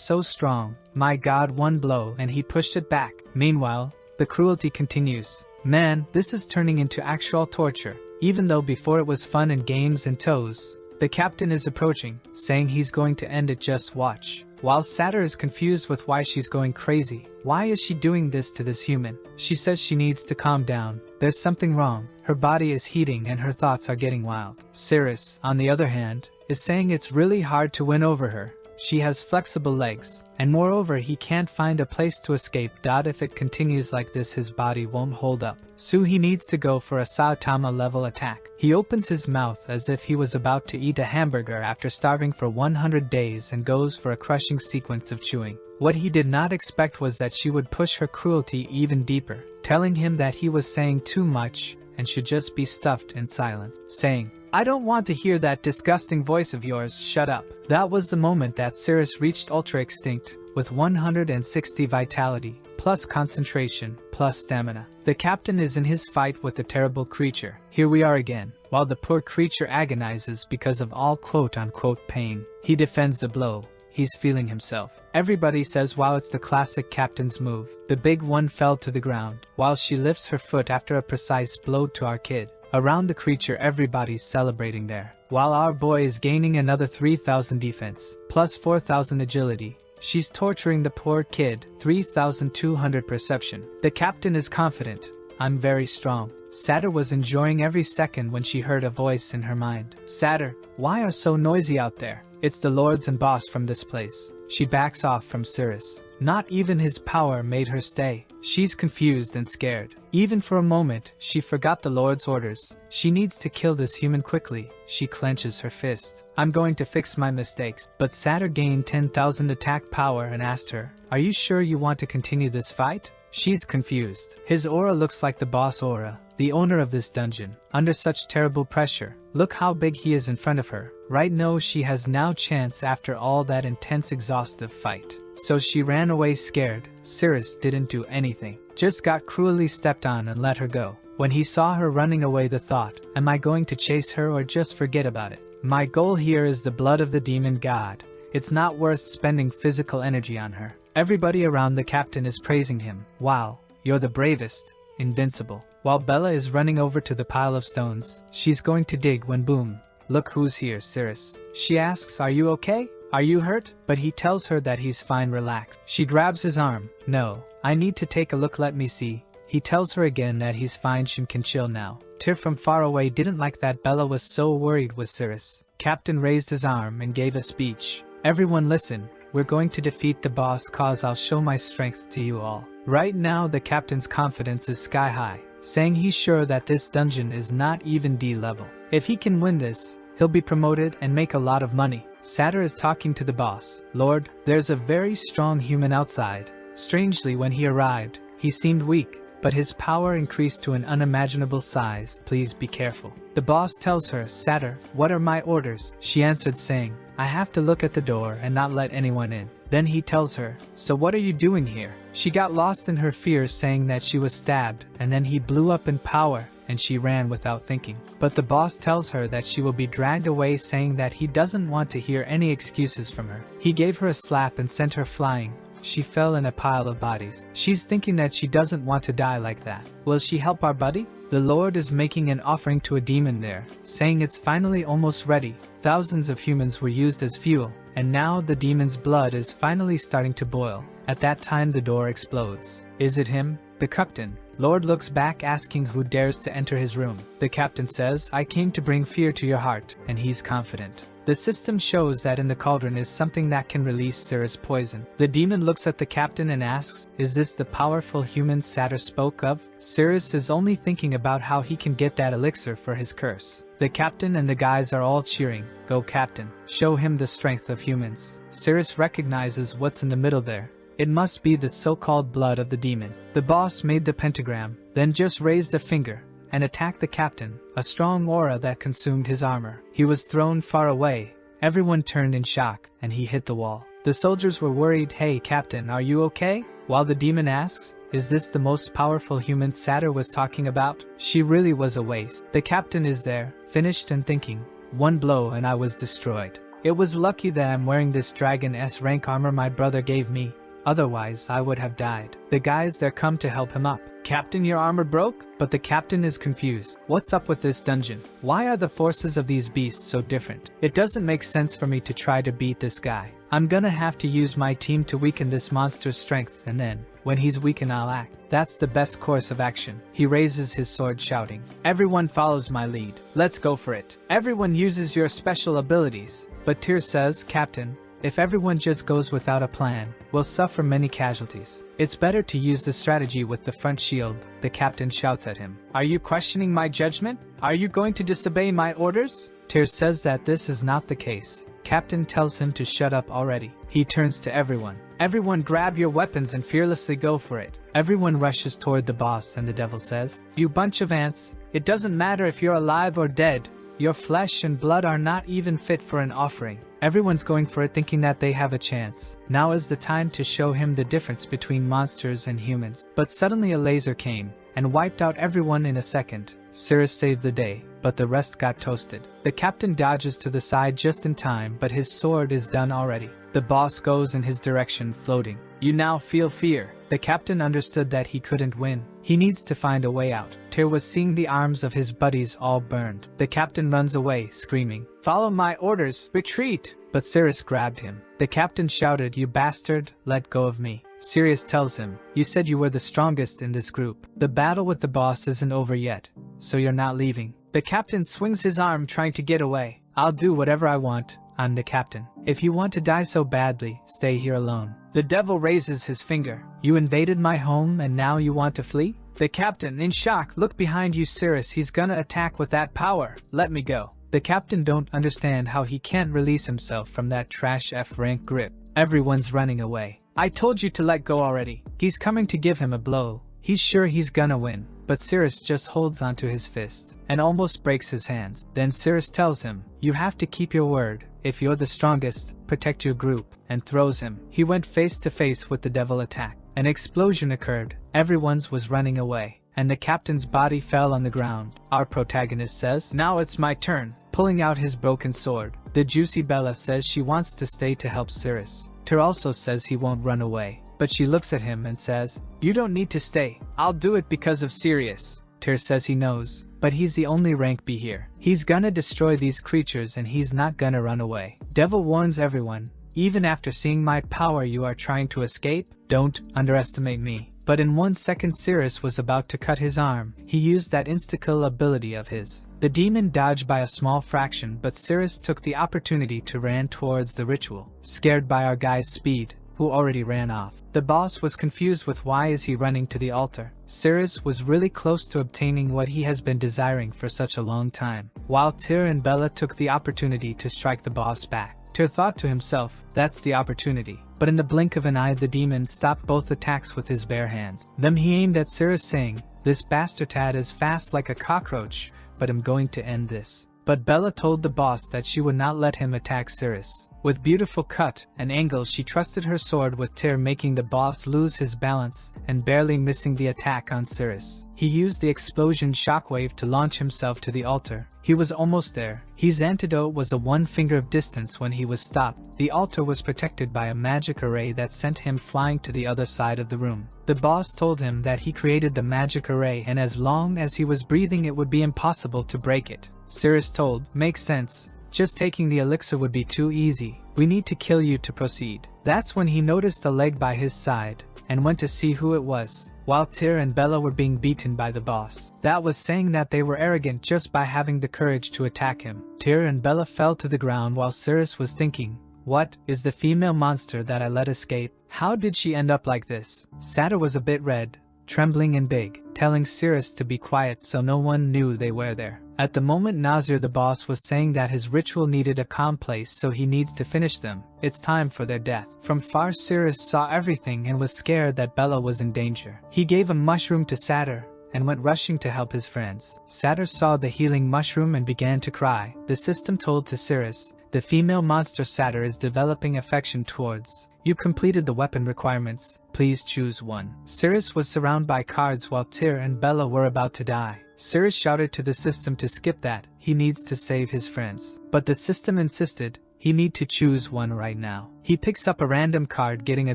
so strong. My god, one blow and he pushed it back. Meanwhile, the cruelty continues. Man, this is turning into actual torture. Even though before it was fun and games and toes. The captain is approaching, saying he's going to end it, just watch. While Satyr is confused with why she's going crazy. Why is she doing this to this human? She says she needs to calm down. There's something wrong. Her body is heating and her thoughts are getting wild. Cirrus, on the other hand, is saying it's really hard to win over her. She has flexible legs, and moreover he can't find a place to escape. If it continues like this his body won't hold up. So he needs to go for a Saotama level attack. He opens his mouth as if he was about to eat a hamburger after starving for 100 days and goes for a crushing sequence of chewing. What he did not expect was that she would push her cruelty even deeper, telling him that he was saying too much and should just be stuffed in silence, saying, "I don't want to hear that disgusting voice of yours, shut up." That was the moment that Sirius reached Ultra Extinct, with 160 vitality, plus concentration, plus stamina. The captain is in his fight with the terrible creature. Here we are again. While the poor creature agonizes because of all quote-unquote pain, he defends the blow. He's feeling himself. Everybody says wow, it's the classic captain's move. The big one fell to the ground, while she lifts her foot after a precise blow to our kid. Around the creature everybody's celebrating there. While our boy is gaining another 3000 defense, plus 4000 agility. She's torturing the poor kid, 3200 perception. The captain is confident. I'm very strong. Satyr was enjoying every second when she heard a voice in her mind. Satyr, why are so noisy out there? It's the lords and boss from this place. She backs off from Sirius. Not even his power made her stay. She's confused and scared. Even for a moment, she forgot the lord's orders. She needs to kill this human quickly. She clenches her fist. I'm going to fix my mistakes. But Satyr gained 10,000 attack power and asked her, are you sure you want to continue this fight? She's confused. His aura looks like the boss aura, the owner of this dungeon. Under such terrible pressure, look how big he is in front of her. Right now she has no chance after all that intense exhaustive fight. So she ran away scared. Sirius didn't do anything. Just got cruelly stepped on and let her go. When he saw her running away, the thought, am I going to chase her or just forget about it? My goal here is the blood of the demon god. It's not worth spending physical energy on her. Everybody around the captain is praising him. Wow, you're the bravest, invincible. While Bella is running over to the pile of stones, she's going to dig when boom. Look who's here, Sirius. She asks, are you okay? Are you hurt? But he tells her that he's fine, relax. She grabs his arm. No, I need to take a look, let me see. He tells her again that he's fine, she can chill now. Tyr from far away didn't like that Bella was so worried with Sirius. Captain raised his arm and gave a speech. Everyone listen, we're going to defeat the boss cause I'll show my strength to you all. Right now the captain's confidence is sky high, saying he's sure that this dungeon is not even D level. If he can win this, he'll be promoted and make a lot of money. Satyr is talking to the boss. Lord, there's a very strong human outside. Strangely, when he arrived, he seemed weak, but his power increased to an unimaginable size. Please be careful. The boss tells her, Satyr, what are my orders? She answered saying, I have to look at the door and not let anyone in. Then he tells her, so what are you doing here? She got lost in her fears, saying that she was stabbed, and then he blew up in power, and she ran without thinking. But the boss tells her that she will be dragged away, saying that he doesn't want to hear any excuses from her. He gave her a slap and sent her flying. She fell in a pile of bodies. She's thinking that she doesn't want to die like that. Will she help our buddy? The Lord is making an offering to a demon there, saying it's finally almost ready. Thousands of humans were used as fuel, and now the demon's blood is finally starting to boil. At that time the door explodes. Is it him? The captain. Lord looks back, asking who dares to enter his room. The captain says, I came to bring fear to your heart, and he's confident. The system shows that in the cauldron is something that can release Sirius poison. The demon looks at the captain and asks, is this the powerful human Satyr spoke of? Sirius is only thinking about how he can get that elixir for his curse. The captain and the guys are all cheering. Go captain, show him the strength of humans. Sirius recognizes what's in the middle there. It must be the so-called blood of the demon. The boss made the pentagram, then just raised a finger and attacked the captain, a strong aura that consumed his armor. He was thrown far away. Everyone turned in shock, and he hit the wall. The soldiers were worried. Hey captain, are you okay? While the demon asks, is this the most powerful human Satyr was talking about? She really was a waste. The captain is there, finished and thinking, one blow and I was destroyed. It was lucky that I'm wearing this Dragon S rank armor my brother gave me. Otherwise, I would have died. The guys there come to help him up. Captain, your armor broke? But the captain is confused. What's up with this dungeon? Why are the forces of these beasts so different? It doesn't make sense for me to try to beat this guy. I'm gonna have to use my team to weaken this monster's strength, and then, when he's weakened, I'll act. That's the best course of action. He raises his sword, shouting, "Everyone follows my lead. Let's go for it. Everyone uses your special abilities." But Tyr says, "Captain, if everyone just goes without a plan, we'll suffer many casualties. It's better to use the strategy with the front shield." The captain shouts at him, "Are you questioning my judgment? Are you going to disobey my orders?" Tyr says that this is not the case. Captain tells him to shut up already. He turns to everyone. "Everyone grab your weapons and fearlessly go for it." Everyone rushes toward the boss, and the devil says, "You bunch of ants, it doesn't matter if you're alive or dead. Your flesh and blood are not even fit for an offering." Everyone's going for it, thinking that they have a chance. Now is the time to show him the difference between monsters and humans. But suddenly a laser came and wiped out everyone in a second. Cirrus saved the day, but the rest got toasted. The captain dodges to the side just in time, but his sword is done already. The boss goes in his direction, floating. "You now feel fear." The captain understood that he couldn't win. He needs to find a way out. Tyr was seeing the arms of his buddies all burned. The captain runs away, screaming, "Follow my orders, retreat!" But Cirrus grabbed him. The captain shouted, "You bastard, let go of me." Sirius tells him, "You said you were the strongest in this group. The battle with the boss isn't over yet, so you're not leaving." The captain swings his arm, trying to get away. "I'll do whatever I want. I'm the captain. If you want to die so badly, stay here alone." The devil raises his finger. "You invaded my home and now you want to flee?" The captain, in shock, "Look behind you, Cirrus. He's gonna attack with that power. Let me go." The captain don't understand how he can't release himself from that trash F-rank grip. Everyone's running away. "I told you to let go already." He's coming to give him a blow. He's sure he's gonna win. But Cirrus just holds onto his fist and almost breaks his hands. Then Cirrus tells him, "You have to keep your word. If you're the strongest, protect your group," and throws him. He went face to face with the devil attack. An explosion occurred. Everyone's was running away, and the captain's body fell on the ground. Our protagonist says, "Now it's my turn," pulling out his broken sword. The juicy Bella says she wants to stay to help Cirrus. Tyr also says he won't run away, but she looks at him and says, "You don't need to stay. I'll do it because of Sirius." Tyr says he knows, but he's the only rank B here. He's gonna destroy these creatures and he's not gonna run away. Devil warns everyone, "Even after seeing my power you are trying to escape? Don't underestimate me." But in 1 second Cirrus was about to cut his arm. He used that insta-kill ability of his. The demon dodged by a small fraction, but Cirrus took the opportunity to ran towards the ritual, scared by our guy's speed, who already ran off. The boss was confused with why is he running to the altar. Cirrus was really close to obtaining what he has been desiring for such a long time, while Tyr and Bella took the opportunity to strike the boss back. Tyr thought to himself, "That's the opportunity." But in the blink of an eye the demon stopped both attacks with his bare hands. Then he aimed at Cirrus, saying, "This bastard Tad is fast like a cockroach, but I'm going to end this." But Bella told the boss that she would not let him attack Cirrus. With beautiful cut and angle she trusted her sword with Tyr, making the boss lose his balance and barely missing the attack on Cirrus. He used the explosion shockwave to launch himself to the altar. He was almost there. His antidote was a 1 finger of distance when he was stopped. The altar was protected by a magic array that sent him flying to the other side of the room. The boss told him that he created the magic array and as long as he was breathing it would be impossible to break it. Cirrus told, "Makes sense. Just taking the elixir would be too easy. We need to kill you to proceed." That's when he noticed a leg by his side and went to see who it was, while Tyr and Bella were being beaten by the boss. That was saying that they were arrogant just by having the courage to attack him. Tyr and Bella fell to the ground while Cirrus was thinking, "What is the female monster that I let escape? How did she end up like this?" Satyr was a bit red, trembling and big, telling Cirrus to be quiet so no one knew they were there. At the moment Nasir the boss was saying that his ritual needed a calm place so he needs to finish them. It's time for their death. From far Cirrus saw everything and was scared that Bella was in danger. He gave a mushroom to Satyr and went rushing to help his friends. Satyr saw the healing mushroom and began to cry. The system told to Cirrus, "The female monster Satyr is developing affection towards. You completed the weapon requirements. Please choose one." Cirrus was surrounded by cards while Tyr and Bella were about to die. Cirrus shouted to the system to skip that. He needs to save his friends. But the system insisted he need to choose one right now. He picks up a random card, getting a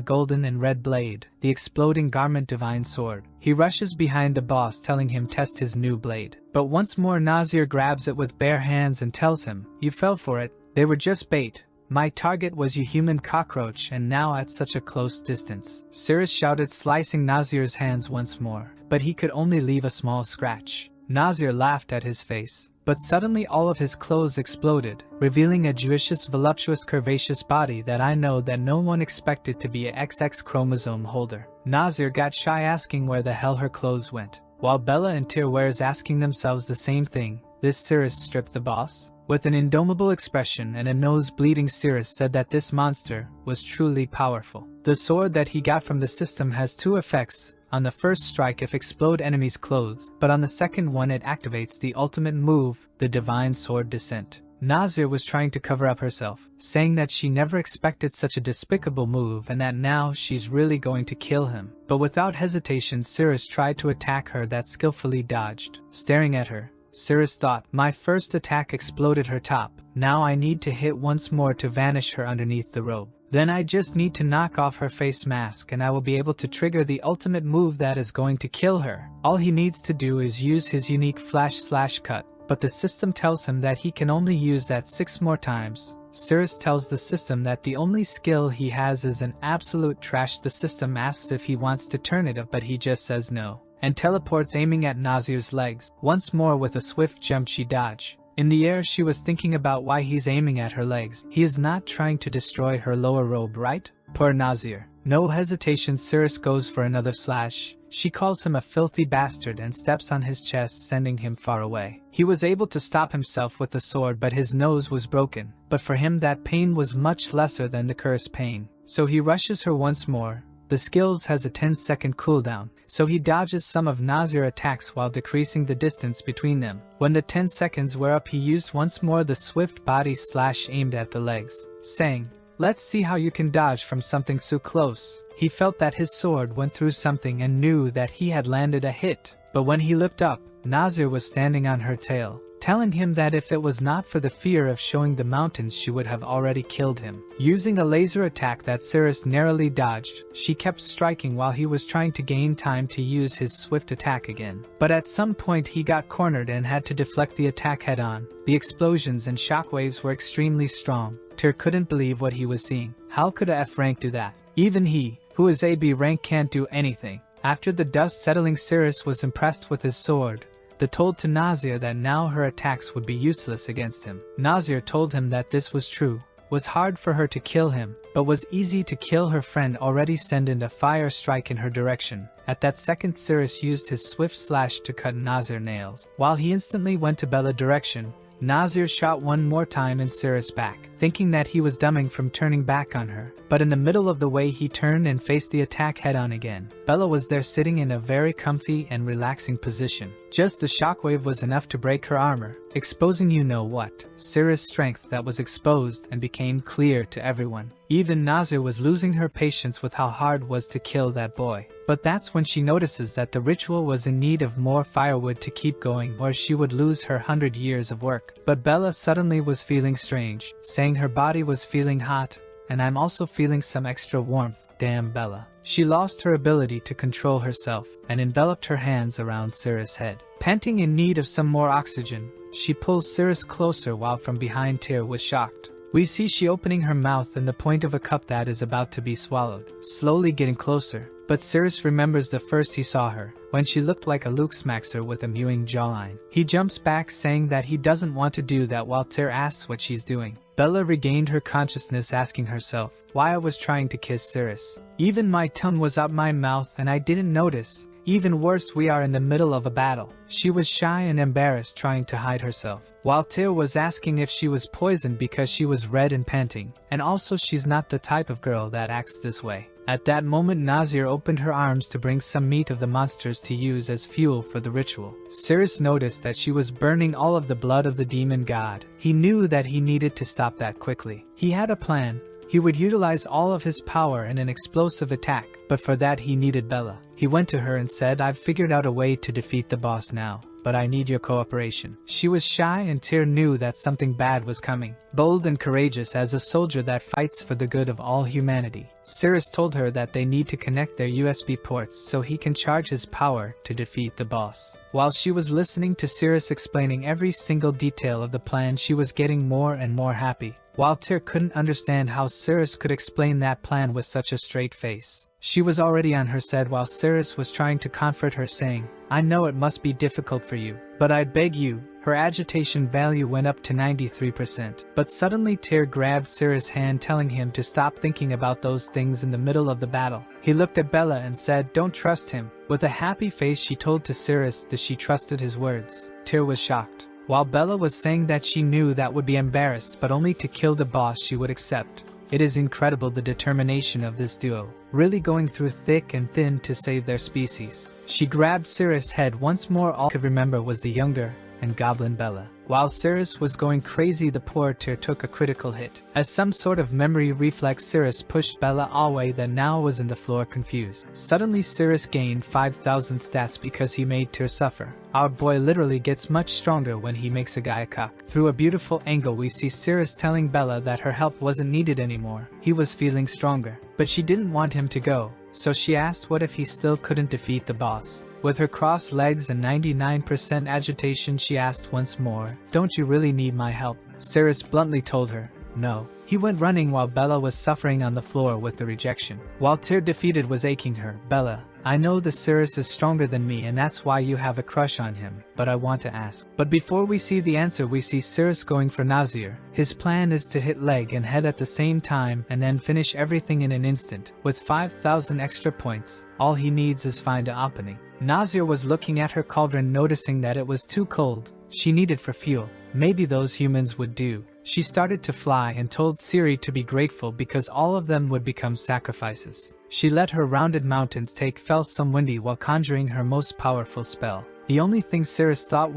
golden and red blade, the exploding garment divine sword. He rushes behind the boss, telling him test his new blade. But once more Nasir grabs it with bare hands and tells him, "You fell for it. They were just bait. My target was you human cockroach, and now at such a close distance. Cirrus shouted, slicing Nazir's hands once more, but he could only leave a small scratch. Nazir laughed at his face, but suddenly all of his clothes exploded, revealing a Jewishish voluptuous curvaceous body that I know that no one expected to be a XX chromosome holder. Nazir got shy, asking where the hell her clothes went, while Bella and Tyr were asking themselves the same thing. This Cirrus stripped the boss? With an indomitable expression and a nose bleeding, Cirrus said that this monster was truly powerful. The sword that he got from the system has two effects. On the first strike, it explode enemies' clothes, but on the second one it activates the ultimate move, the Divine Sword Descent. Nazir was trying to cover up herself, saying that she never expected such a despicable move and that now she's really going to kill him. But without hesitation, Cirrus tried to attack her that skillfully dodged. Staring at her, Cirrus thought, my first attack exploded her top, now I need to hit once more to vanish her underneath the robe. Then I just need to knock off her face mask and I will be able to trigger the ultimate move that is going to kill her. All he needs to do is use his unique flash/cut, but the system tells him that he can only use that 6 more times. Cirrus tells the system that the only skill he has is an absolute trash. The system asks if he wants to turn it up, but he just says no, and teleports, aiming at Nazir's legs. Once more with a swift jump she dodged. In the air she was thinking about why he's aiming at her legs. He is not trying to destroy her lower robe, right? Poor Nazir. No hesitation, Cirrus goes for another slash. She calls him a filthy bastard and steps on his chest, sending him far away. He was able to stop himself with the sword, but his nose was broken. But for him that pain was much lesser than the cursed pain. So he rushes her once more. The skills has a 10-second cooldown, so he dodges some of Nazir's attacks while decreasing the distance between them. When the 10 seconds were up, he used once more the swift body slash aimed at the legs, saying, let's see how you can dodge from something so close. He felt that his sword went through something and knew that he had landed a hit, but when he looked up, Nazir was standing on her tail, telling him that if it was not for the fear of showing the mountains, she would have already killed him. Using a laser attack that Cirrus narrowly dodged, she kept striking while he was trying to gain time to use his swift attack again. But at some point he got cornered and had to deflect the attack head on. The explosions and shockwaves were extremely strong. Tyr couldn't believe what he was seeing. How could a F rank do that? Even he, who is AB rank, can't do anything. After the dust settling, Cirrus was impressed with his sword. They told to Nazir that now her attacks would be useless against him. Nazir told him that this was true. Was hard for her to kill him, but was easy to kill her friend. Already send in a fire strike in her direction. At that second, Cirrus used his swift slash to cut Nazir's nails. While he instantly went to Bella's direction, Nazir shot one more time in Cirrus' back, thinking that he was dumbing from turning back on her. But in the middle of the way he turned and faced the attack head-on again. Bella was there sitting in a very comfy and relaxing position. Just the shockwave was enough to break her armor, exposing you-know-what. Cirrus' strength that was exposed and became clear to everyone. Even Nazir was losing her patience with how hard it was to kill that boy. But that's when she notices that the ritual was in need of more firewood to keep going, or she would lose her 100 years of work. But Bella suddenly was feeling strange, saying her body was feeling hot, and I'm also feeling some extra warmth. Damn Bella. She lost her ability to control herself, and enveloped her hands around Cirrus' head. Panting in need of some more oxygen, she pulls Cirrus closer while from behind Tyr was shocked. We see she opening her mouth and the point of a cup that is about to be swallowed, slowly getting closer. But Cirrus remembers the first he saw her, when she looked like a Luxmaxer with a mewing jawline. He jumps back, saying that he doesn't want to do that, while Tyr asks what she's doing. Bella regained her consciousness, asking herself why I was trying to kiss Cirrus. Even my tongue was up my mouth and I didn't notice. Even worse, we are in the middle of a battle. She was shy and embarrassed, trying to hide herself, while Tyr was asking if she was poisoned because she was red and panting, and also she's not the type of girl that acts this way. At that moment, Nazir opened her arms to bring some meat of the monsters to use as fuel for the ritual. Cirrus noticed that she was burning all of the blood of the demon god. He knew that he needed to stop that quickly. He had a plan. He would utilize all of his power in an explosive attack, but for that he needed Bella. He went to her and said, I've figured out a way to defeat the boss now. but I need your cooperation. She was shy and Tyr knew that something bad was coming. Bold and courageous as a soldier that fights for the good of all humanity, Cirrus told her that they need to connect their USB ports so he can charge his power to defeat the boss. While she was listening to Cirrus explaining every single detail of the plan, she was getting more and more happy. While Tyr couldn't understand how Cirrus could explain that plan with such a straight face, she was already on her side while Cirrus was trying to comfort her, saying, I know it must be difficult for you, but I'd beg you. Her agitation value went up to 93%. But suddenly Tyr grabbed Cirrus' hand, telling him to stop thinking about those things in the middle of the battle. He looked at Bella and said, don't trust him. With a happy face she told to Cirrus that she trusted his words. Tyr was shocked. While Bella was saying that she knew that would be embarrassed, but only to kill the boss she would accept. It is incredible the determination of this duo, really going through thick and thin to save their species. She grabbed Cirrus' head once more. All could remember was the younger and goblin Bella. While Cirrus was going crazy, the poor Tyr took a critical hit. As some sort of memory reflex, Cirrus pushed Bella away that now was in the floor confused. Suddenly Cirrus gained 5,000 stats because he made Tyr suffer. Our boy literally gets much stronger when he makes a guy a cock. Through a beautiful angle we see Cirrus telling Bella that her help wasn't needed anymore. He was feeling stronger. But she didn't want him to go, so she asked what if he still couldn't defeat the boss. With her crossed legs and 99% agitation she asked once more, don't you really need my help? Cirrus bluntly told her, no. He went running while Bella was suffering on the floor with the rejection. While Tyr defeated was aching her, Bella, I know the Cirrus is stronger than me and that's why you have a crush on him, but I want to ask. But before we see the answer we see Cirrus going for Nazir. His plan is to hit leg and head at the same time and then finish everything in an instant. With 5,000 extra points, all he needs is find an opening. Nazir was looking at her cauldron, noticing that it was too cold. She needed for fuel. Maybe those humans would do. She started to fly and told Siri to be grateful because all of them would become sacrifices. She let her rounded mountains take fell some windy while conjuring her most powerful spell. The only thing Cirrus thought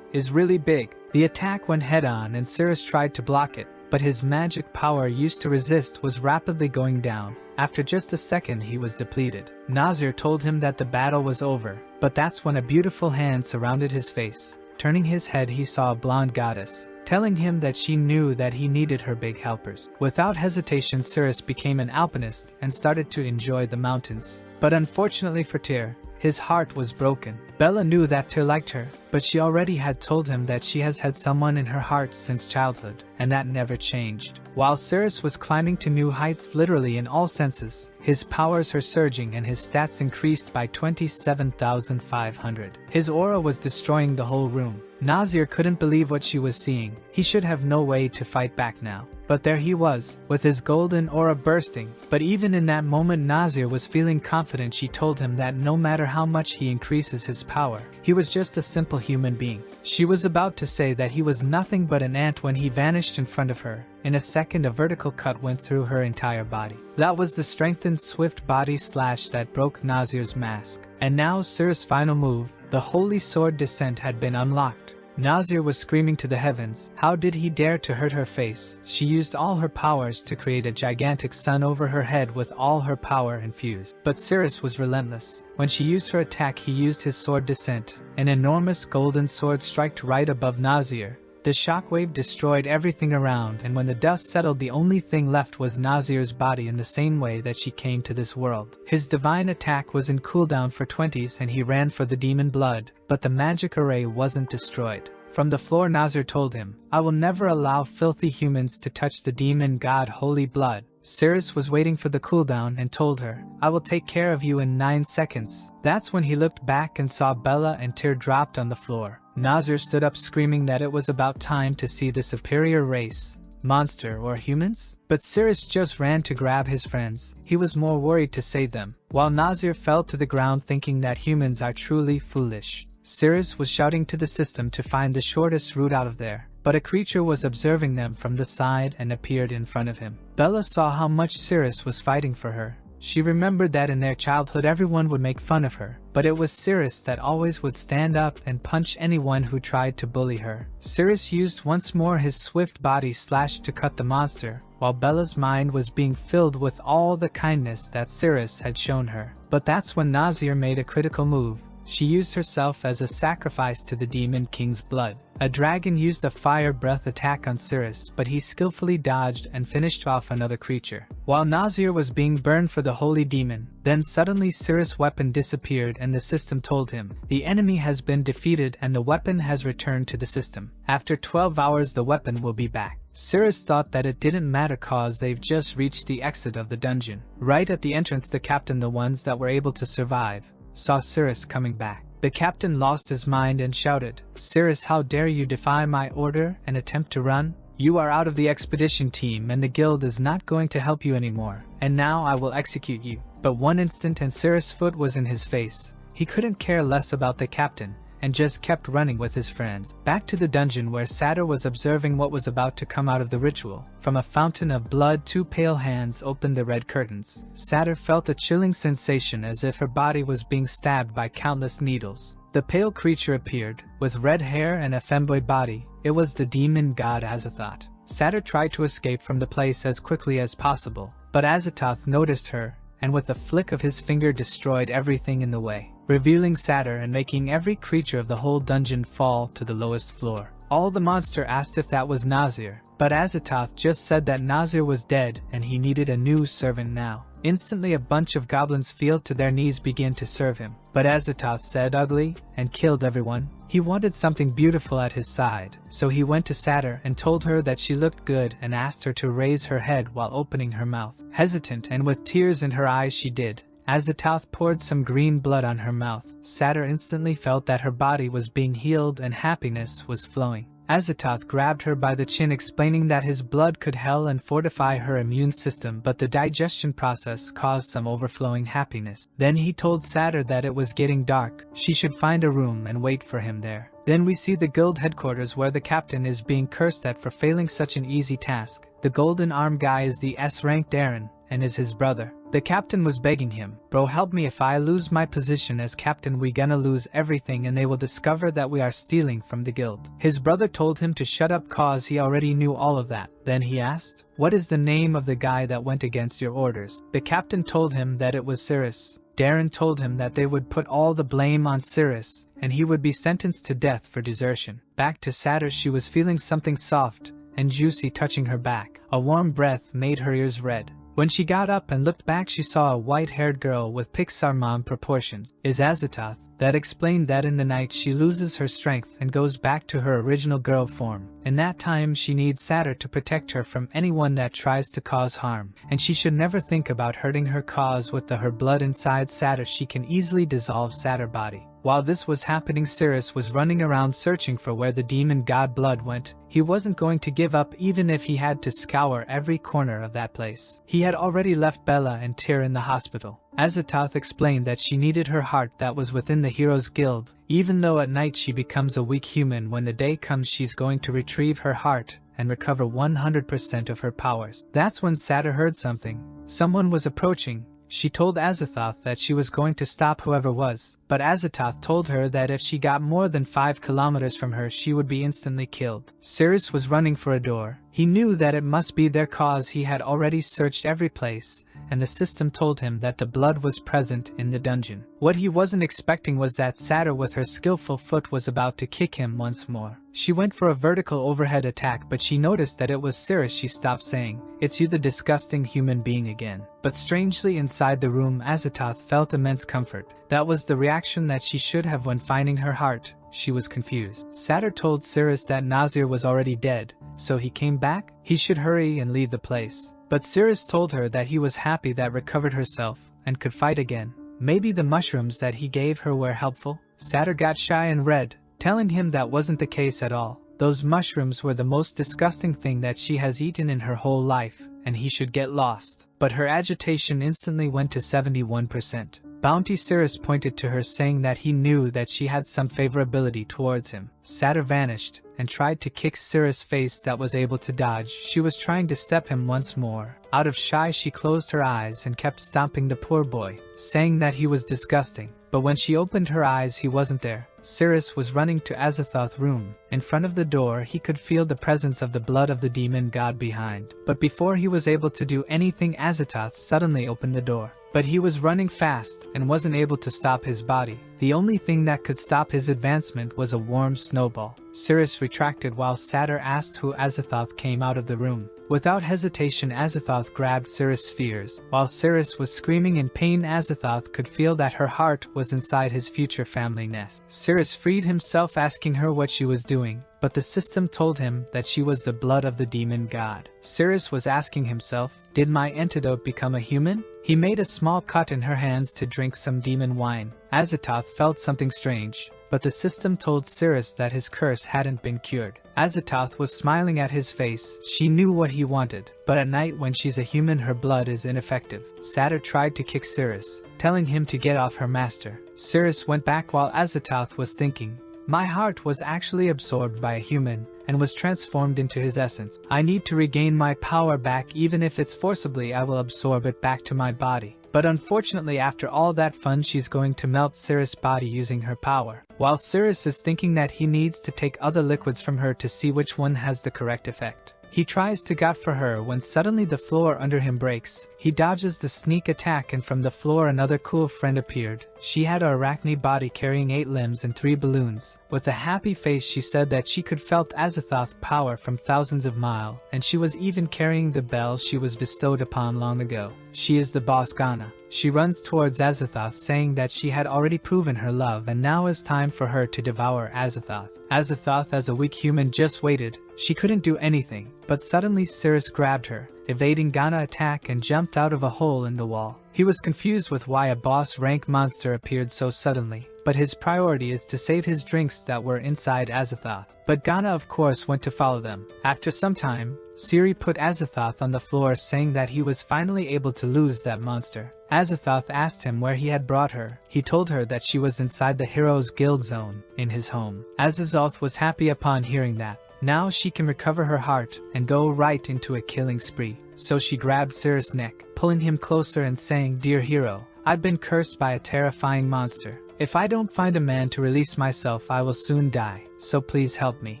is really big. The attack went head on and Cirrus tried to block it, but his magic power used to resist was rapidly going down. After just a second he was depleted. Nazir told him that the battle was over, but that's when a beautiful hand surrounded his face. Turning his head he saw a blonde goddess, telling him that she knew that he needed her big helpers. Without hesitation Cirrus became an alpinist and started to enjoy the mountains. But unfortunately for Tyr, his heart was broken. Bella knew that Tyr liked her, but she already had told him that she has had someone in her heart since childhood, and that never changed. While Cirrus was climbing to new heights literally in all senses, his powers were surging and his stats increased by 27,500. His aura was destroying the whole room. Nazir couldn't believe what she was seeing. He should have no way to fight back now. But there he was, with his golden aura bursting. But even in that moment Nazir was feeling confident. She told him that no matter how much he increases his power, he was just a simple human being. She was about to say that he was nothing but an ant when he vanished in front of her. In a second a vertical cut went through her entire body. That was the strengthened swift body slash that broke Nazir's mask. And now Cirrus' final move, the Holy Sword Descent, had been unlocked. Nazir was screaming to the heavens. How did he dare to hurt her face? She used all her powers to create a gigantic sun over her head with all her power infused. But Cirrus was relentless. When she used her attack he used his sword descent. An enormous golden sword struck right above Nazir. The shockwave destroyed everything around, and when the dust settled the only thing left was Nazir's body in the same way that she came to this world. His divine attack was in cooldown for 20s and he ran for the demon blood, but the magic array wasn't destroyed. From the floor Nazir told him, I will never allow filthy humans to touch the demon god holy blood. Cirrus was waiting for the cooldown and told her, I will take care of you in 9 seconds. That's when he looked back and saw Bella and Tyr dropped on the floor. Nazir stood up screaming that it was about time to see the superior race. Monster or humans? But Cirrus just ran to grab his friends. He was more worried to save them. While Nazir fell to the ground thinking that humans are truly foolish. Cirrus was shouting to the system to find the shortest route out of there. But a creature was observing them from the side and appeared in front of him. Bella saw how much Cirrus was fighting for her. She remembered that in their childhood everyone would make fun of her, but it was Cirrus that always would stand up and punch anyone who tried to bully her. Cirrus used once more his swift body slash to cut the monster, while Bella's mind was being filled with all the kindness that Cirrus had shown her. But that's when Nazir made a critical move. She used herself as a sacrifice to the Demon King's blood. A dragon used a fire breath attack on Sirius, but he skillfully dodged and finished off another creature. While Nazir was being burned for the holy demon, then suddenly Sirius' weapon disappeared and the system told him, the enemy has been defeated and the weapon has returned to the system. After 12 hours the weapon will be back. Sirius thought that it didn't matter cause they've just reached the exit of the dungeon. Right at the entrance the captain, the ones that were able to survive, saw Sirius coming back. The captain lost his mind and shouted, Sirius, how dare you defy my order and attempt to run? You are out of the expedition team and the guild is not going to help you anymore, and now I will execute you. But one instant and Sirius' foot was in his face. He couldn't care less about the captain, and just kept running with his friends. Back to the dungeon where Satyr was observing what was about to come out of the ritual. From a fountain of blood, two pale hands opened the red curtains. Satyr felt a chilling sensation as if her body was being stabbed by countless needles. The pale creature appeared, with red hair and a femboy body. It was the demon god Azathoth. Satyr tried to escape from the place as quickly as possible, but Azathoth noticed her, and with a flick of his finger destroyed everything in the way, revealing Satyr and making every creature of the whole dungeon fall to the lowest floor. All the monster asked if that was Nazir, but Azathoth just said that Nazir was dead and he needed a new servant now. Instantly a bunch of goblins fell to their knees began to serve him, but Azathoth said ugly and killed everyone. He wanted something beautiful at his side, so he went to Satyr and told her that she looked good and asked her to raise her head while opening her mouth. Hesitant and with tears in her eyes she did. Azathoth poured some green blood on her mouth. Satyr instantly felt that her body was being healed and happiness was flowing. Azathoth grabbed her by the chin, explaining that his blood could heal and fortify her immune system, but the digestion process caused some overflowing happiness. Then he told Satyr that it was getting dark. She should find a room and wait for him there. Then we see the guild headquarters where the captain is being cursed at for failing such an easy task. The golden arm guy is the S-ranked Aaron and is his brother. The captain was begging him, bro, help me, if I lose my position as captain we gonna lose everything and they will discover that we are stealing from the guild. His brother told him to shut up cause he already knew all of that. Then he asked, what is the name of the guy that went against your orders? The captain told him that it was Sirius. Darren told him that they would put all the blame on Sirius and he would be sentenced to death for desertion. Back to Satyr, she was feeling something soft and juicy touching her back. A warm breath made her ears red. When she got up and looked back she saw a white-haired girl with Pixar mom proportions. Is Azathoth. That explained that in the night she loses her strength and goes back to her original girl form. In that time she needs Satyr to protect her from anyone that tries to cause harm, and she should never think about hurting her cause. With her blood inside Satyr she can easily dissolve Satyr body. While this was happening, Sirius was running around searching for where the demon god blood went. He wasn't going to give up even if he had to scour every corner of that place. He had already left Bella and Tyr in the hospital. Azathoth explained that she needed her heart that was within the Heroes Guild. Even though at night she becomes a weak human, when the day comes she's going to retrieve her heart and recover 100% of her powers. That's when Satyr heard something. Someone was approaching. She told Azathoth that she was going to stop whoever was, but Azathoth told her that if she got more than 5 kilometers from her she would be instantly killed. Sirius was running for a door. He knew that it must be their cause. He had already searched every place, and the system told him that the blood was present in the dungeon. What he wasn't expecting was that Satyr with her skillful foot was about to kick him once more. She went for a vertical overhead attack, but she noticed that it was Sirius. She stopped saying, "It's you, the disgusting human being again." But strangely inside the room Azathoth felt immense comfort. That was the reaction that she should have when finding her heart. She was confused. Satyr told Sirius that Nazir was already dead, so he came back. He should hurry and leave the place. But Sirius told her that he was happy that recovered herself and could fight again. Maybe the mushrooms that he gave her were helpful? Satyr got shy and red, telling him that wasn't the case at all. Those mushrooms were the most disgusting thing that she has eaten in her whole life, and he should get lost. But her agitation instantly went to 71%. Bounty Sirius pointed to her, saying that he knew that she had some favorability towards him. Satyr vanished and tried to kick Sirius' face that was able to dodge. She was trying to step him once more. Out of shy she closed her eyes and kept stomping the poor boy, saying that he was disgusting. But when she opened her eyes he wasn't there. Sirius was running to Azathoth's room. In front of the door he could feel the presence of the blood of the demon god behind. But before he was able to do anything Azathoth suddenly opened the door. But he was running fast and wasn't able to stop his body. The only thing that could stop his advancement was a warm snowball. Cirrus retracted while Satyr asked who Azathoth came out of the room. Without hesitation, Azathoth grabbed Cirrus' spheres. While Cirrus was screaming in pain, Azathoth could feel that her heart was inside his future family nest. Cirrus freed himself, asking her what she was doing, but the system told him that she was the blood of the demon god. Cirrus was asking himself, did my antidote become a human? He made a small cut in her hands to drink some demon wine. Azathoth felt something strange, but the system told Cirrus that his curse hadn't been cured. Azathoth was smiling at his face. She knew what he wanted, but at night when she's a human her blood is ineffective. Satyr tried to kick Cirrus, telling him to get off her master. Cirrus went back while Azathoth was thinking, my heart was actually absorbed by a human and was transformed into his essence. I need to regain my power back, even if it's forcibly. I will absorb it back to my body. But unfortunately, after all that fun, she's going to melt Cirrus' body using her power. While Cirrus is thinking that he needs to take other liquids from her to see which one has the correct effect. He tries to go for her when suddenly the floor under him breaks. He dodges the sneak attack and from the floor another cool friend appeared. She had an arachne body carrying 8 limbs and 3 balloons. With a happy face she said that she could felt Azathoth's power from thousands of miles, and she was even carrying the bell she was bestowed upon long ago. She is the boss Ghana. She runs towards Azathoth saying that she had already proven her love and now is time for her to devour Azathoth. Azathoth, as a weak human, just waited. She couldn't do anything, but suddenly Cirrus grabbed her, evading Ghana's attack, and jumped out of a hole in the wall. He was confused with why a boss rank monster appeared so suddenly, but his priority is to save his drinks that were inside Azathoth. But Ghana of course went to follow them. After some time, Siri put Azathoth on the floor saying that he was finally able to lose that monster. Azathoth asked him where he had brought her. He told her that she was inside the Heroes Guild zone, in his home. Azathoth was happy upon hearing that. Now she can recover her heart and go right into a killing spree. So she grabbed Cirrus' neck, pulling him closer and saying, dear hero, I've been cursed by a terrifying monster. If I don't find a man to release myself, I will soon die. So please help me.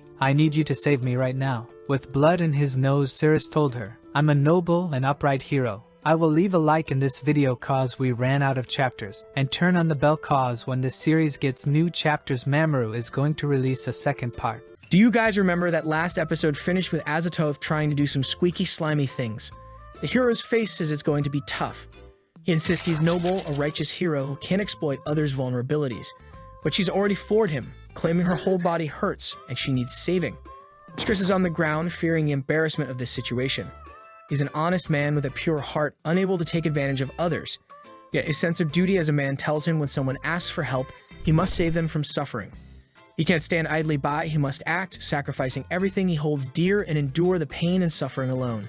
I need you to save me right now. With blood in his nose, Cirrus told her, I'm a noble and upright hero. I will leave a like in this video cause we ran out of chapters, and turn on the bell cause when this series gets new chapters. Mamoru is going to release a second part. Do you guys remember that last episode finished with Azathoth trying to do some squeaky slimy things? The hero's face says it's going to be tough. He insists he's noble, a righteous hero who can't exploit others' vulnerabilities. But she's already floored him, claiming her whole body hurts and she needs saving. Striss is on the ground, fearing the embarrassment of this situation. He's an honest man with a pure heart, unable to take advantage of others. Yet his sense of duty as a man tells him when someone asks for help, he must save them from suffering. He can't stand idly by, he must act, sacrificing everything he holds dear and endure the pain and suffering alone.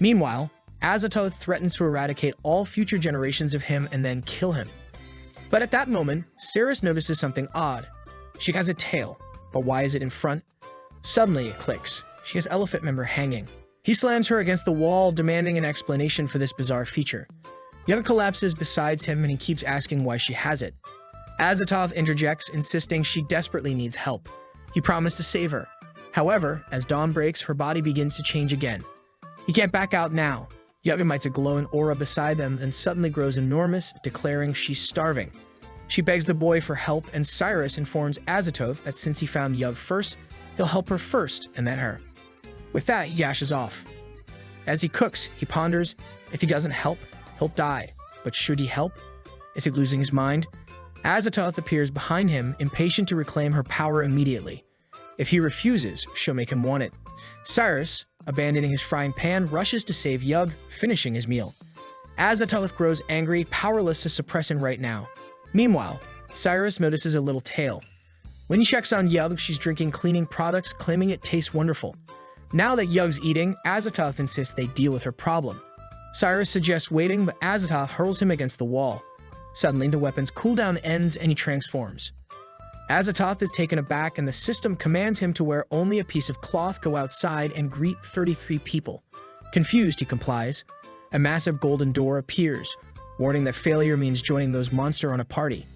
Meanwhile, Azathoth threatens to eradicate all future generations of him and then kill him. But at that moment, Cirrus notices something odd. She has a tail, but why is it in front? Suddenly it clicks. She has elephant member hanging. He slams her against the wall, demanding an explanation for this bizarre feature. Young collapses beside him and he keeps asking why she has it. Azathoth interjects, insisting she desperately needs help. He promised to save her. However, as dawn breaks, her body begins to change again. He can't back out now. Yug emits a glowing aura beside them, then suddenly grows enormous, declaring she's starving. She begs the boy for help, and Cyrus informs Azathoth that since he found Yug first, he'll help her first, and then her. With that, he dashes off. As he cooks, he ponders, if he doesn't help, he'll die. But should he help? Is he losing his mind? Azathoth appears behind him, impatient to reclaim her power immediately. If he refuses, she'll make him want it. Cyrus, abandoning his frying pan, rushes to save Yug, finishing his meal. Azathoth grows angry, powerless to suppress him right now. Meanwhile, Cyrus notices a little tail. When he checks on Yug, she's drinking cleaning products, claiming it tastes wonderful. Now that Yug's eating, Azathoth insists they deal with her problem. Cyrus suggests waiting, but Azathoth hurls him against the wall. Suddenly, the weapon's cooldown ends and he transforms. Azathoth is taken aback and the system commands him to wear only a piece of cloth, go outside, and greet 33 people. Confused, he complies. A massive golden door appears, warning that failure means joining those monsters on a party.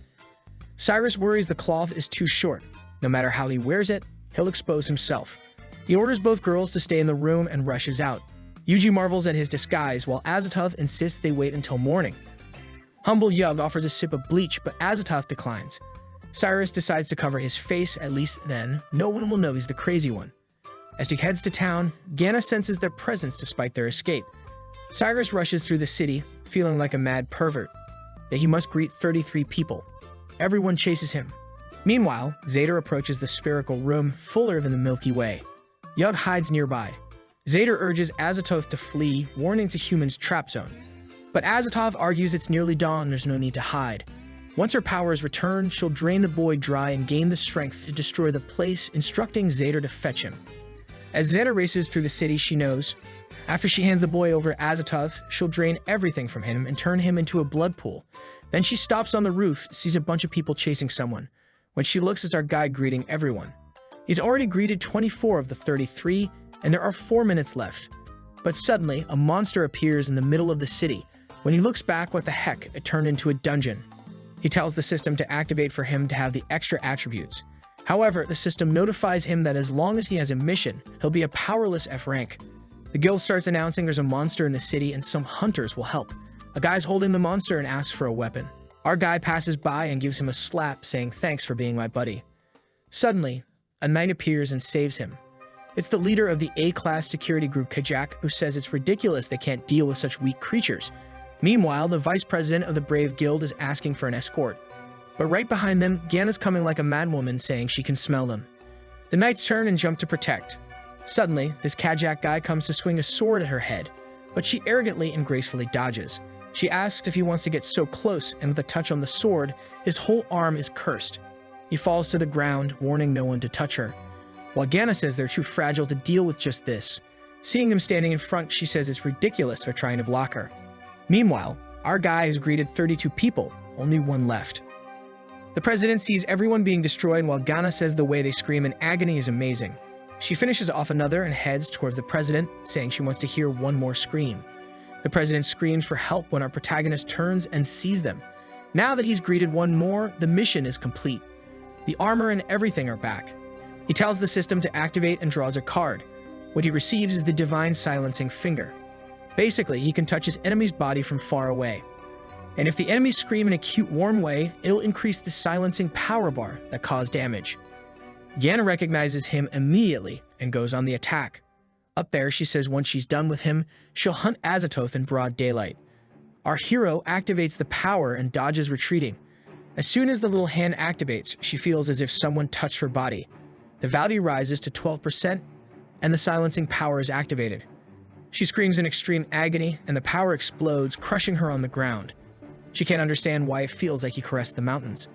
Cyrus worries the cloth is too short. No matter how he wears it, he'll expose himself. He orders both girls to stay in the room and rushes out. Yuji marvels at his disguise, while Azathoth insists they wait until morning. Humble Yug offers a sip of bleach, but Azathoth declines. Cyrus decides to cover his face, at least then no one will know he's the crazy one. As he heads to town, Ganna senses their presence despite their escape. Cyrus rushes through the city, feeling like a mad pervert, that he must greet 33 people. Everyone chases him. Meanwhile, Zader approaches the spherical room fuller than the Milky Way. Yug hides nearby. Zader urges Azathoth to flee, warning it's a human's trap zone. But Azathoth argues it's nearly dawn, there's no need to hide. Once her powers return, she'll drain the boy dry and gain the strength to destroy the place, instructing Zader to fetch him. As Zader races through the city, she knows, after she hands the boy over to Azathoth, she'll drain everything from him and turn him into a blood pool. Then she stops on the roof, sees a bunch of people chasing someone. When she looks, it's our guy greeting everyone. He's already greeted 24 of the 33, and there are 4 minutes left. But suddenly, a monster appears in the middle of the city. When he looks back, what the heck, it turned into a dungeon. He tells the system to activate for him to have the extra attributes. However, the system notifies him that as long as he has a mission, he'll be a powerless F rank. The guild starts announcing there's a monster in the city and some hunters will help. A guy's holding the monster and asks for a weapon. Our guy passes by and gives him a slap, saying thanks for being my buddy. Suddenly, a knight appears and saves him. It's the leader of the A-class security group Kajak, who says it's ridiculous they can't deal with such weak creatures. Meanwhile, the vice president of the Brave Guild is asking for an escort. But right behind them, Ganna's coming like a madwoman, saying she can smell them. The knights turn and jump to protect. Suddenly, this Kajak guy comes to swing a sword at her head, but she arrogantly and gracefully dodges. She asks if he wants to get so close, and with a touch on the sword, his whole arm is cursed. He falls to the ground, warning no one to touch her. While Ganna says they're too fragile to deal with just this. Seeing him standing in front, she says it's ridiculous for trying to block her. Meanwhile, our guy has greeted 32 people, only 1 left. The president sees everyone being destroyed while Ganna says the way they scream in agony is amazing. She finishes off another and heads towards the president, saying she wants to hear one more scream. The president screams for help when our protagonist turns and sees them. Now that he's greeted one more, the mission is complete. The armor and everything are back. He tells the system to activate and draws a card. What he receives is the Divine Silencing Finger. Basically, he can touch his enemy's body from far away. And if the enemies scream in a cute, warm way, it'll increase the silencing power bar that caused damage. Ganna recognizes him immediately and goes on the attack. Up there, she says once she's done with him, she'll hunt Azathoth in broad daylight. Our hero activates the power and dodges retreating. As soon as the little hand activates, she feels as if someone touched her body. The value rises to 12%, and the silencing power is activated. She screams in extreme agony, and the power explodes, crushing her on the ground. She can't understand why it feels like he caressed the mountains.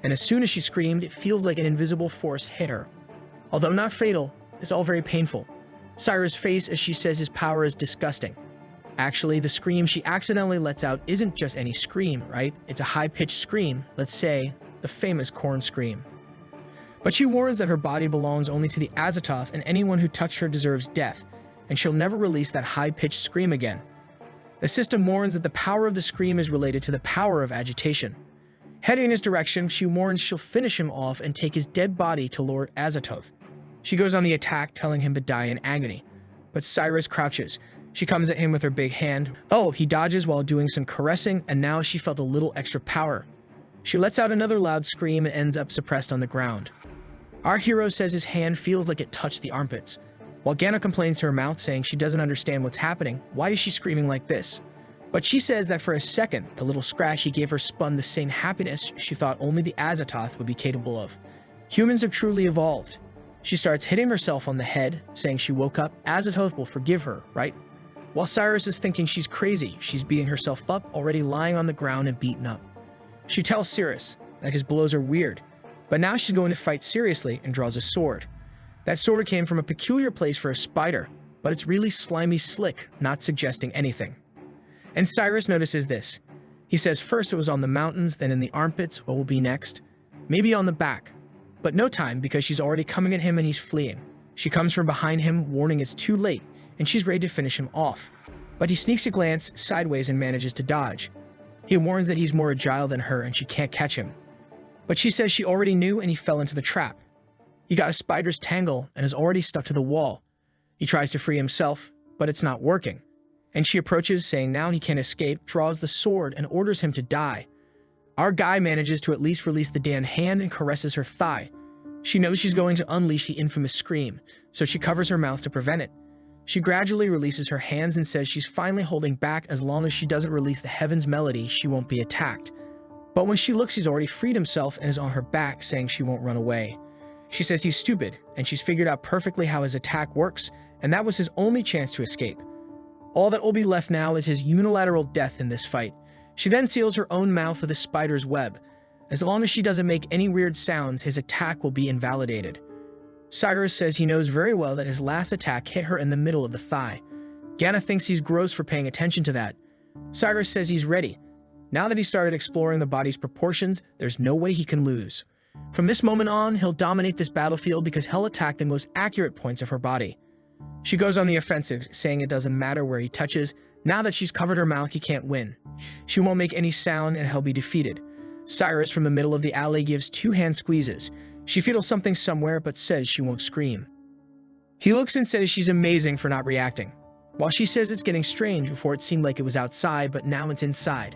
And as soon as she screamed, it feels like an invisible force hit her. Although not fatal, it's all very painful. Cyrus' face as she says his power is disgusting. Actually, the scream she accidentally lets out isn't just any scream, right? It's a high-pitched scream, let's say, the famous corn scream. But she warns that her body belongs only to the Azathoth and anyone who touched her deserves death, and she'll never release that high-pitched scream again. The system warns that the power of the scream is related to the power of agitation. Heading in his direction, she warns she'll finish him off and take his dead body to Lord Azathoth. She goes on the attack, telling him to die in agony. But Cyrus crouches. She comes at him with her big hand. Oh, he dodges while doing some caressing, and now she felt a little extra power. She lets out another loud scream and ends up suppressed on the ground. Our hero says his hand feels like it touched the armpits. While Ganna complains to her mouth, saying she doesn't understand what's happening, why is she screaming like this? But she says that for a second, the little scratch he gave her spun the same happiness she thought only the Azathoth would be capable of. Humans have truly evolved. She starts hitting herself on the head, saying she woke up, Azathoth will forgive her, right? While Cyrus is thinking she's crazy, she's beating herself up, already lying on the ground and beaten up. She tells Cyrus that his blows are weird, but now she's going to fight seriously and draws a sword. That sword came from a peculiar place for a spider, but it's really slimy slick, not suggesting anything. And Cyrus notices this. He says first it was on the mountains, then in the armpits, what will be next? Maybe on the back. But no time, because she's already coming at him and he's fleeing. She comes from behind him, warning it's too late, and she's ready to finish him off. But he sneaks a glance sideways and manages to dodge. He warns that he's more agile than her and she can't catch him. But she says she already knew and he fell into the trap. He got a spider's tangle and is already stuck to the wall. He tries to free himself, but it's not working. and she approaches, saying now he can't escape, draws the sword, and orders him to die. Our guy manages to at least release the damned hand and caresses her thigh. She knows she's going to unleash the infamous scream, so she covers her mouth to prevent it. She gradually releases her hands and says she's finally holding back. As long as she doesn't release the heaven's melody, she won't be attacked. But when she looks, he's already freed himself and is on her back, saying she won't run away. She says he's stupid, and she's figured out perfectly how his attack works, and that was his only chance to escape. All that will be left now is his unilateral death in this fight. She then seals her own mouth with a spider's web. As long as she doesn't make any weird sounds, his attack will be invalidated. Cyrus says he knows very well that his last attack hit her in the middle of the thigh. Ganna thinks he's gross for paying attention to that. Cyrus says he's ready. Now that he started exploring the body's proportions, there's no way he can lose. From this moment on, he'll dominate this battlefield because he'll attack the most accurate points of her body. She goes on the offensive, saying it doesn't matter where he touches. Now that she's covered her mouth, he can't win. She won't make any sound and he'll be defeated. Cyrus, from the middle of the alley, gives 2 hand squeezes. She feels something somewhere, but says she won't scream. He looks and says she's amazing for not reacting, while she says it's getting strange. Before it seemed like it was outside, but now it's inside.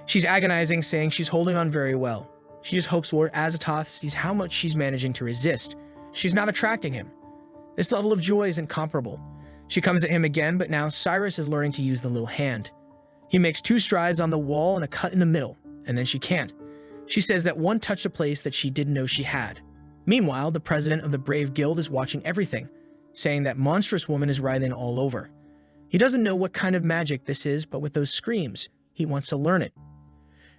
She's agonizing, saying she's holding on very well. She just hopes Lord Azathoth sees how much she's managing to resist. She's not attracting him. This level of joy is incomparable. She comes at him again, but now Cyrus is learning to use the little hand. He makes 2 strides on the wall and a cut in the middle, and then she can't. She says that one touched a place that she didn't know she had. Meanwhile, the president of the Brave Guild is watching everything, saying that monstrous woman is writhing all over. He doesn't know what kind of magic this is, but with those screams, he wants to learn it.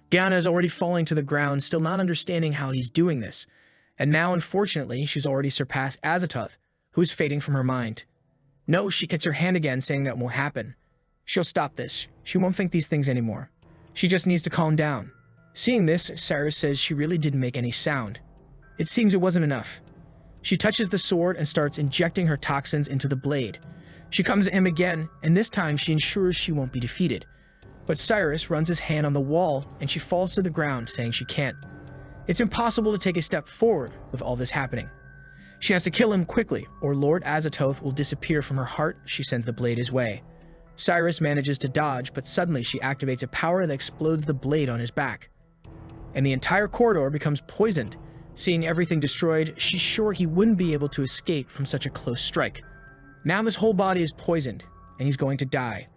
Ganna is already falling to the ground, still not understanding how he's doing this. And now, unfortunately, she's already surpassed Azathoth, who is fading from her mind. No, she gets her hand again, saying that won't happen. She'll stop this. She won't think these things anymore. She just needs to calm down. Seeing this, Cyrus says she really didn't make any sound. It seems it wasn't enough. She touches the sword and starts injecting her toxins into the blade. She comes at him again, and this time she ensures she won't be defeated. But Cyrus runs his hand on the wall, and she falls to the ground, saying she can't. It's impossible to take a step forward with all this happening. She has to kill him quickly, or Lord Azathoth will disappear from her heart. She sends the blade his way. Cyrus manages to dodge, but suddenly she activates a power that explodes the blade on his back. And the entire corridor becomes poisoned. Seeing everything destroyed, she's sure he wouldn't be able to escape from such a close strike. Now his whole body is poisoned, and he's going to die.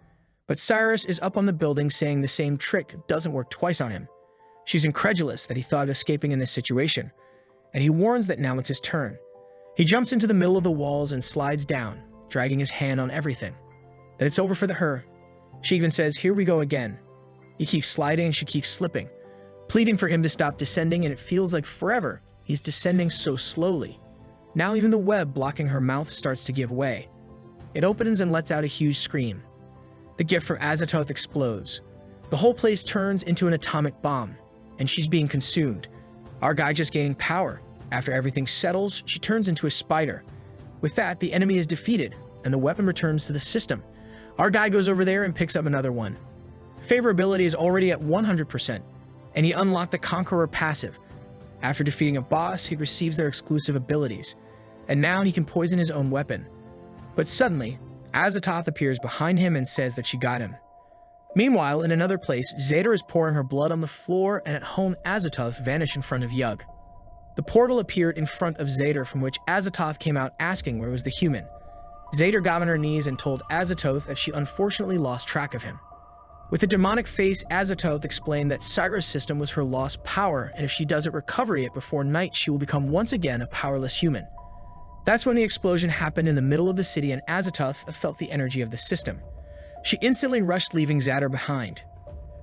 But Cyrus is up on the building, saying the same trick doesn't work twice on him. She's incredulous that he thought of escaping in this situation, and he warns that now it's his turn. He jumps into the middle of the walls and slides down, dragging his hand on everything. That it's over for her. She even says, "Here we go again." He keeps sliding and she keeps slipping, pleading for him to stop descending, and it feels like forever. He's descending so slowly. Now even the web blocking her mouth starts to give way. It opens and lets out a huge scream. The gift from Azathoth explodes. The whole place turns into an atomic bomb, and she's being consumed. Our guy just gaining power. After everything settles, she turns into a spider. With that, the enemy is defeated, and the weapon returns to the system. Our guy goes over there and picks up another one. Favorability is already at 100%, and he unlocked the Conqueror passive. After defeating a boss, he receives their exclusive abilities, and now he can poison his own weapon. But suddenly, Azathoth appears behind him and says that she got him. Meanwhile, in another place, Zader is pouring her blood on the floor, and at home, Azathoth vanished in front of Yug. The portal appeared in front of Zader, from which Azathoth came out asking where was the human. Zader got on her knees and told Azathoth that she unfortunately lost track of him. With a demonic face, Azathoth explained that Cyrus' system was her lost power, and if she doesn't recover it before night, she will become once again a powerless human. That's when the explosion happened in the middle of the city, and Azathoth felt the energy of the system. She instantly rushed, leaving Zader behind,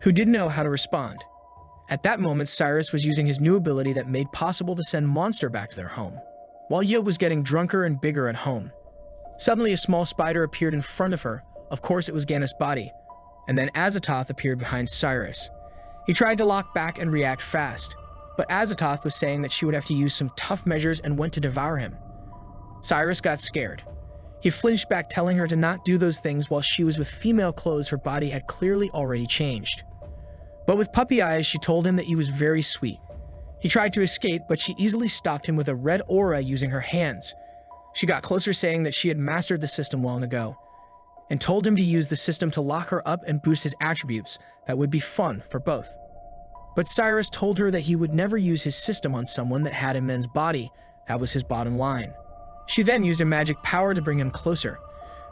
who didn't know how to respond. At that moment, Cyrus was using his new ability that made possible to send Monster back to their home, while Yug was getting drunker and bigger at home. Suddenly, a small spider appeared in front of her. Of course, it was Ganna's body. And then Azathoth appeared behind Cyrus. He tried to lock back and react fast, but Azathoth was saying that she would have to use some tough measures and went to devour him. Cyrus got scared. He flinched back, telling her to not do those things. While she was with female clothes, her body had clearly already changed. But with puppy eyes, she told him that he was very sweet. He tried to escape, but she easily stopped him with a red aura using her hands. She got closer, saying that she had mastered the system long ago. and told him to use the system to lock her up and boost his attributes. That would be fun for both. But Cyrus told her that he would never use his system on someone that had a man's body. That was his bottom line. She then used a magic power to bring him closer,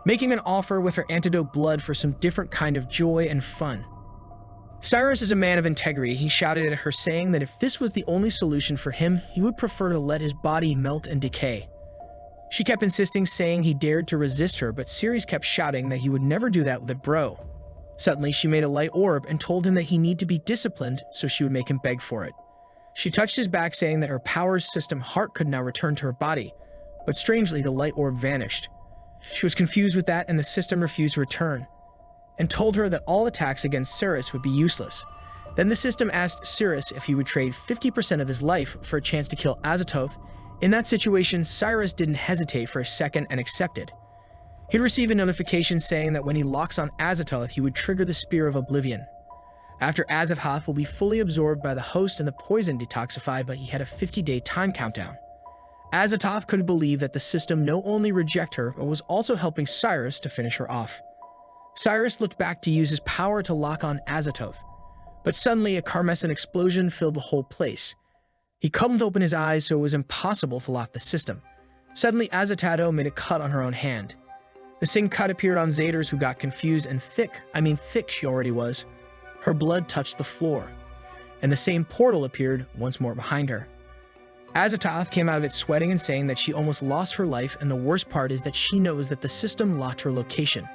making an offer with her antidote blood for some different kind of joy and fun. Cyrus is a man of integrity. He shouted at her, saying that if this was the only solution for him, he would prefer to let his body melt and decay. She kept insisting, saying he dared to resist her, but Ceres kept shouting that he would never do that with a bro. Suddenly, she made a light orb and told him that he needed to be disciplined, so she would make him beg for it. She touched his back, saying that her power's system heart could now return to her body, but strangely, the light orb vanished. She was confused with that, and the system refused to return, and told her that all attacks against Ceres would be useless. Then the system asked Ceres if he would trade 50% of his life for a chance to kill Azathoth. In that situation, Cyrus didn't hesitate for a second and accepted. He'd receive a notification saying that when he locks on Azathoth, he would trigger the Spear of Oblivion. After Azathoth will be fully absorbed by the host and the poison detoxified, but he had a 50-day time countdown. Azathoth couldn't believe that the system not only rejected her, but was also helping Cyrus to finish her off. Cyrus looked back to use his power to lock on Azathoth, but suddenly a carmescent explosion filled the whole place. He couldn't open his eyes, so it was impossible to lock the system. Suddenly, Azathoth made a cut on her own hand. The same cut appeared on Xader's, who got confused, and thick she already was. Her blood touched the floor, and the same portal appeared once more behind her. Azathoth came out of it sweating and saying that she almost lost her life, and the worst part is that she knows that the system locked her location.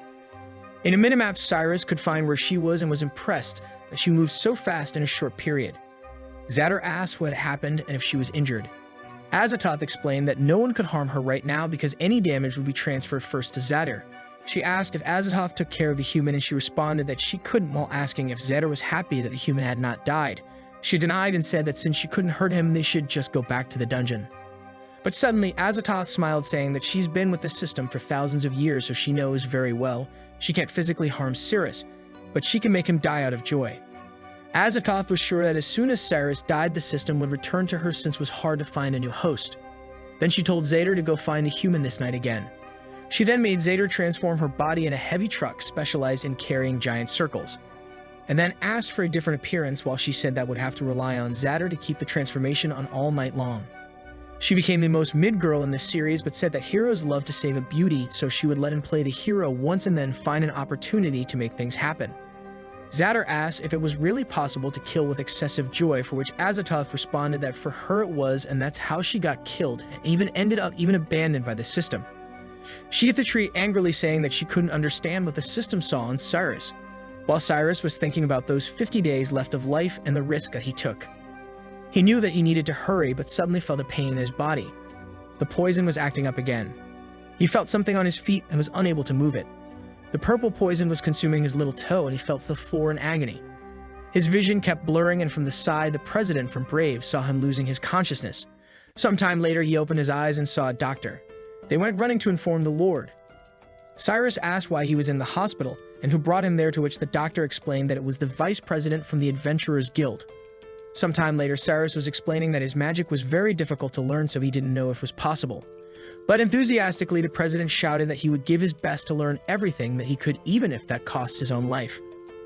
In a minimap, Cyrus could find where she was and was impressed that she moved so fast in a short period. Xander asked what had happened and if she was injured. Azathoth explained that no one could harm her right now because any damage would be transferred first to Xander. She asked if Azathoth took care of the human, and she responded that she couldn't, while asking if Xander was happy that the human had not died. She denied and said that since she couldn't hurt him, they should just go back to the dungeon. But suddenly, Azathoth smiled, saying that she's been with the system for thousands of years, so she knows very well she can't physically harm Cyrus, but she can make him die out of joy. Azathoth was sure that as soon as Cyrus died, the system would return to her, since it was hard to find a new host. Then she told Xander to go find the human this night again. She then made Xander transform her body in a heavy truck specialized in carrying giant circles, and then asked for a different appearance, while she said that would have to rely on Xander to keep the transformation on all night long. She became the most mid-girl in this series, but said that heroes love to save a beauty, so she would let him play the hero once and then find an opportunity to make things happen. Xander asked if it was really possible to kill with excessive joy, for which Azathoth responded that for her it was, and that's how she got killed, and even ended up abandoned by the system. She hit the tree angrily, saying that she couldn't understand what the system saw in Cyrus, while Cyrus was thinking about those 50 days left of life and the risk that he took. He knew that he needed to hurry, but suddenly felt a pain in his body. The poison was acting up again. He felt something on his feet and was unable to move it. The purple poison was consuming his little toe, and he fell to the floor in agony. His vision kept blurring, and from the side, the president from Brave saw him losing his consciousness. Sometime later, he opened his eyes and saw a doctor. They went running to inform the Lord. Cyrus asked why he was in the hospital, and who brought him there, to which the doctor explained that it was the vice president from the Adventurers Guild. Sometime later, Cyrus was explaining that his magic was very difficult to learn, so he didn't know if it was possible. But enthusiastically, the president shouted that he would give his best to learn everything that he could, even if that cost his own life.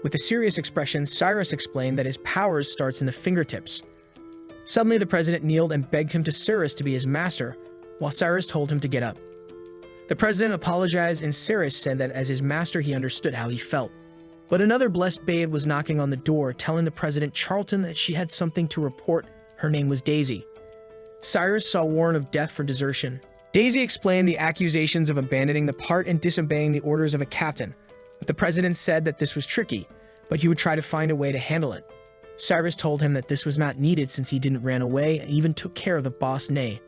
With a serious expression, Cyrus explained that his powers starts in the fingertips. Suddenly, the president kneeled and begged him to Cyrus to be his master, while Cyrus told him to get up. The president apologized, and Cyrus said that as his master, he understood how he felt. But another blessed babe was knocking on the door, telling the president Charlton that she had something to report. Her name was Daisy. Cyrus saw warrant of death for desertion. Daisy explained the accusations of abandoning the part and disobeying the orders of a captain, but the president said that this was tricky, but he would try to find a way to handle it. Cyrus told him that this was not needed, since he didn't ran away and even took care of the boss Nay.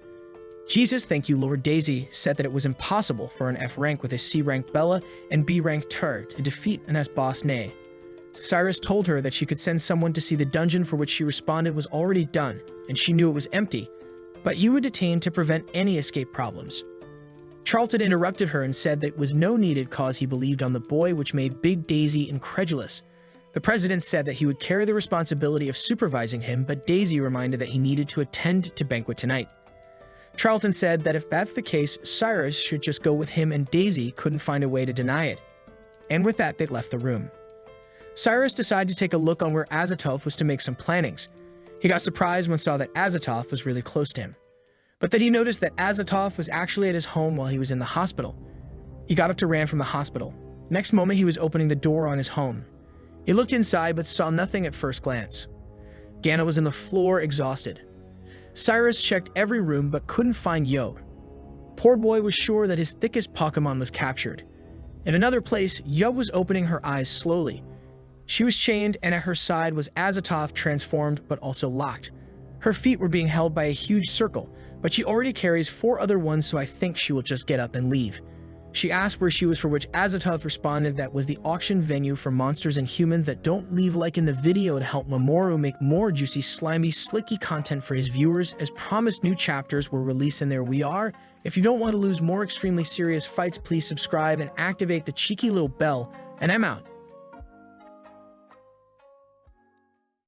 Jesus, thank you, Lord. Daisy said that it was impossible for an F rank with a C rank Bella and B rank Tur to defeat an S boss Nay. Cyrus told her that she could send someone to see the dungeon, for which she responded was already done, and she knew it was empty, but he would detain to prevent any escape problems. Charlton interrupted her and said that it was no needed, cause he believed on the boy, which made Big Daisy incredulous. The president said that he would carry the responsibility of supervising him, but Daisy reminded that he needed to attend to banquet tonight. Charlton said that if that's the case, Cyrus should just go with him, and Daisy couldn't find a way to deny it. And with that, they left the room. Cyrus decided to take a look on where Azatov was to make some plannings. He got surprised when saw that Azatov was really close to him. But then he noticed that Azatov was actually at his home while he was in the hospital. He got up to ran from the hospital. Next moment, he was opening the door on his home. He looked inside but saw nothing at first glance. Gana was on the floor, exhausted. Cyrus checked every room but couldn't find Yo. Poor boy was sure that his thickest Pokemon was captured. In another place, Yo was opening her eyes slowly. She was chained, and at her side was Azatov, transformed but also locked. Her feet were being held by a huge circle, but she already carries 4 other ones, so I think she will just get up and leave. She asked where she was, for which Azatov responded that was the auction venue for monsters and humans that don't leave like in the video to help Mamoru make more juicy, slimy, slicky content for his viewers. As promised, new chapters were released and there we are. If you don't want to lose more extremely serious fights, please subscribe and activate the cheeky little bell, and I'm out.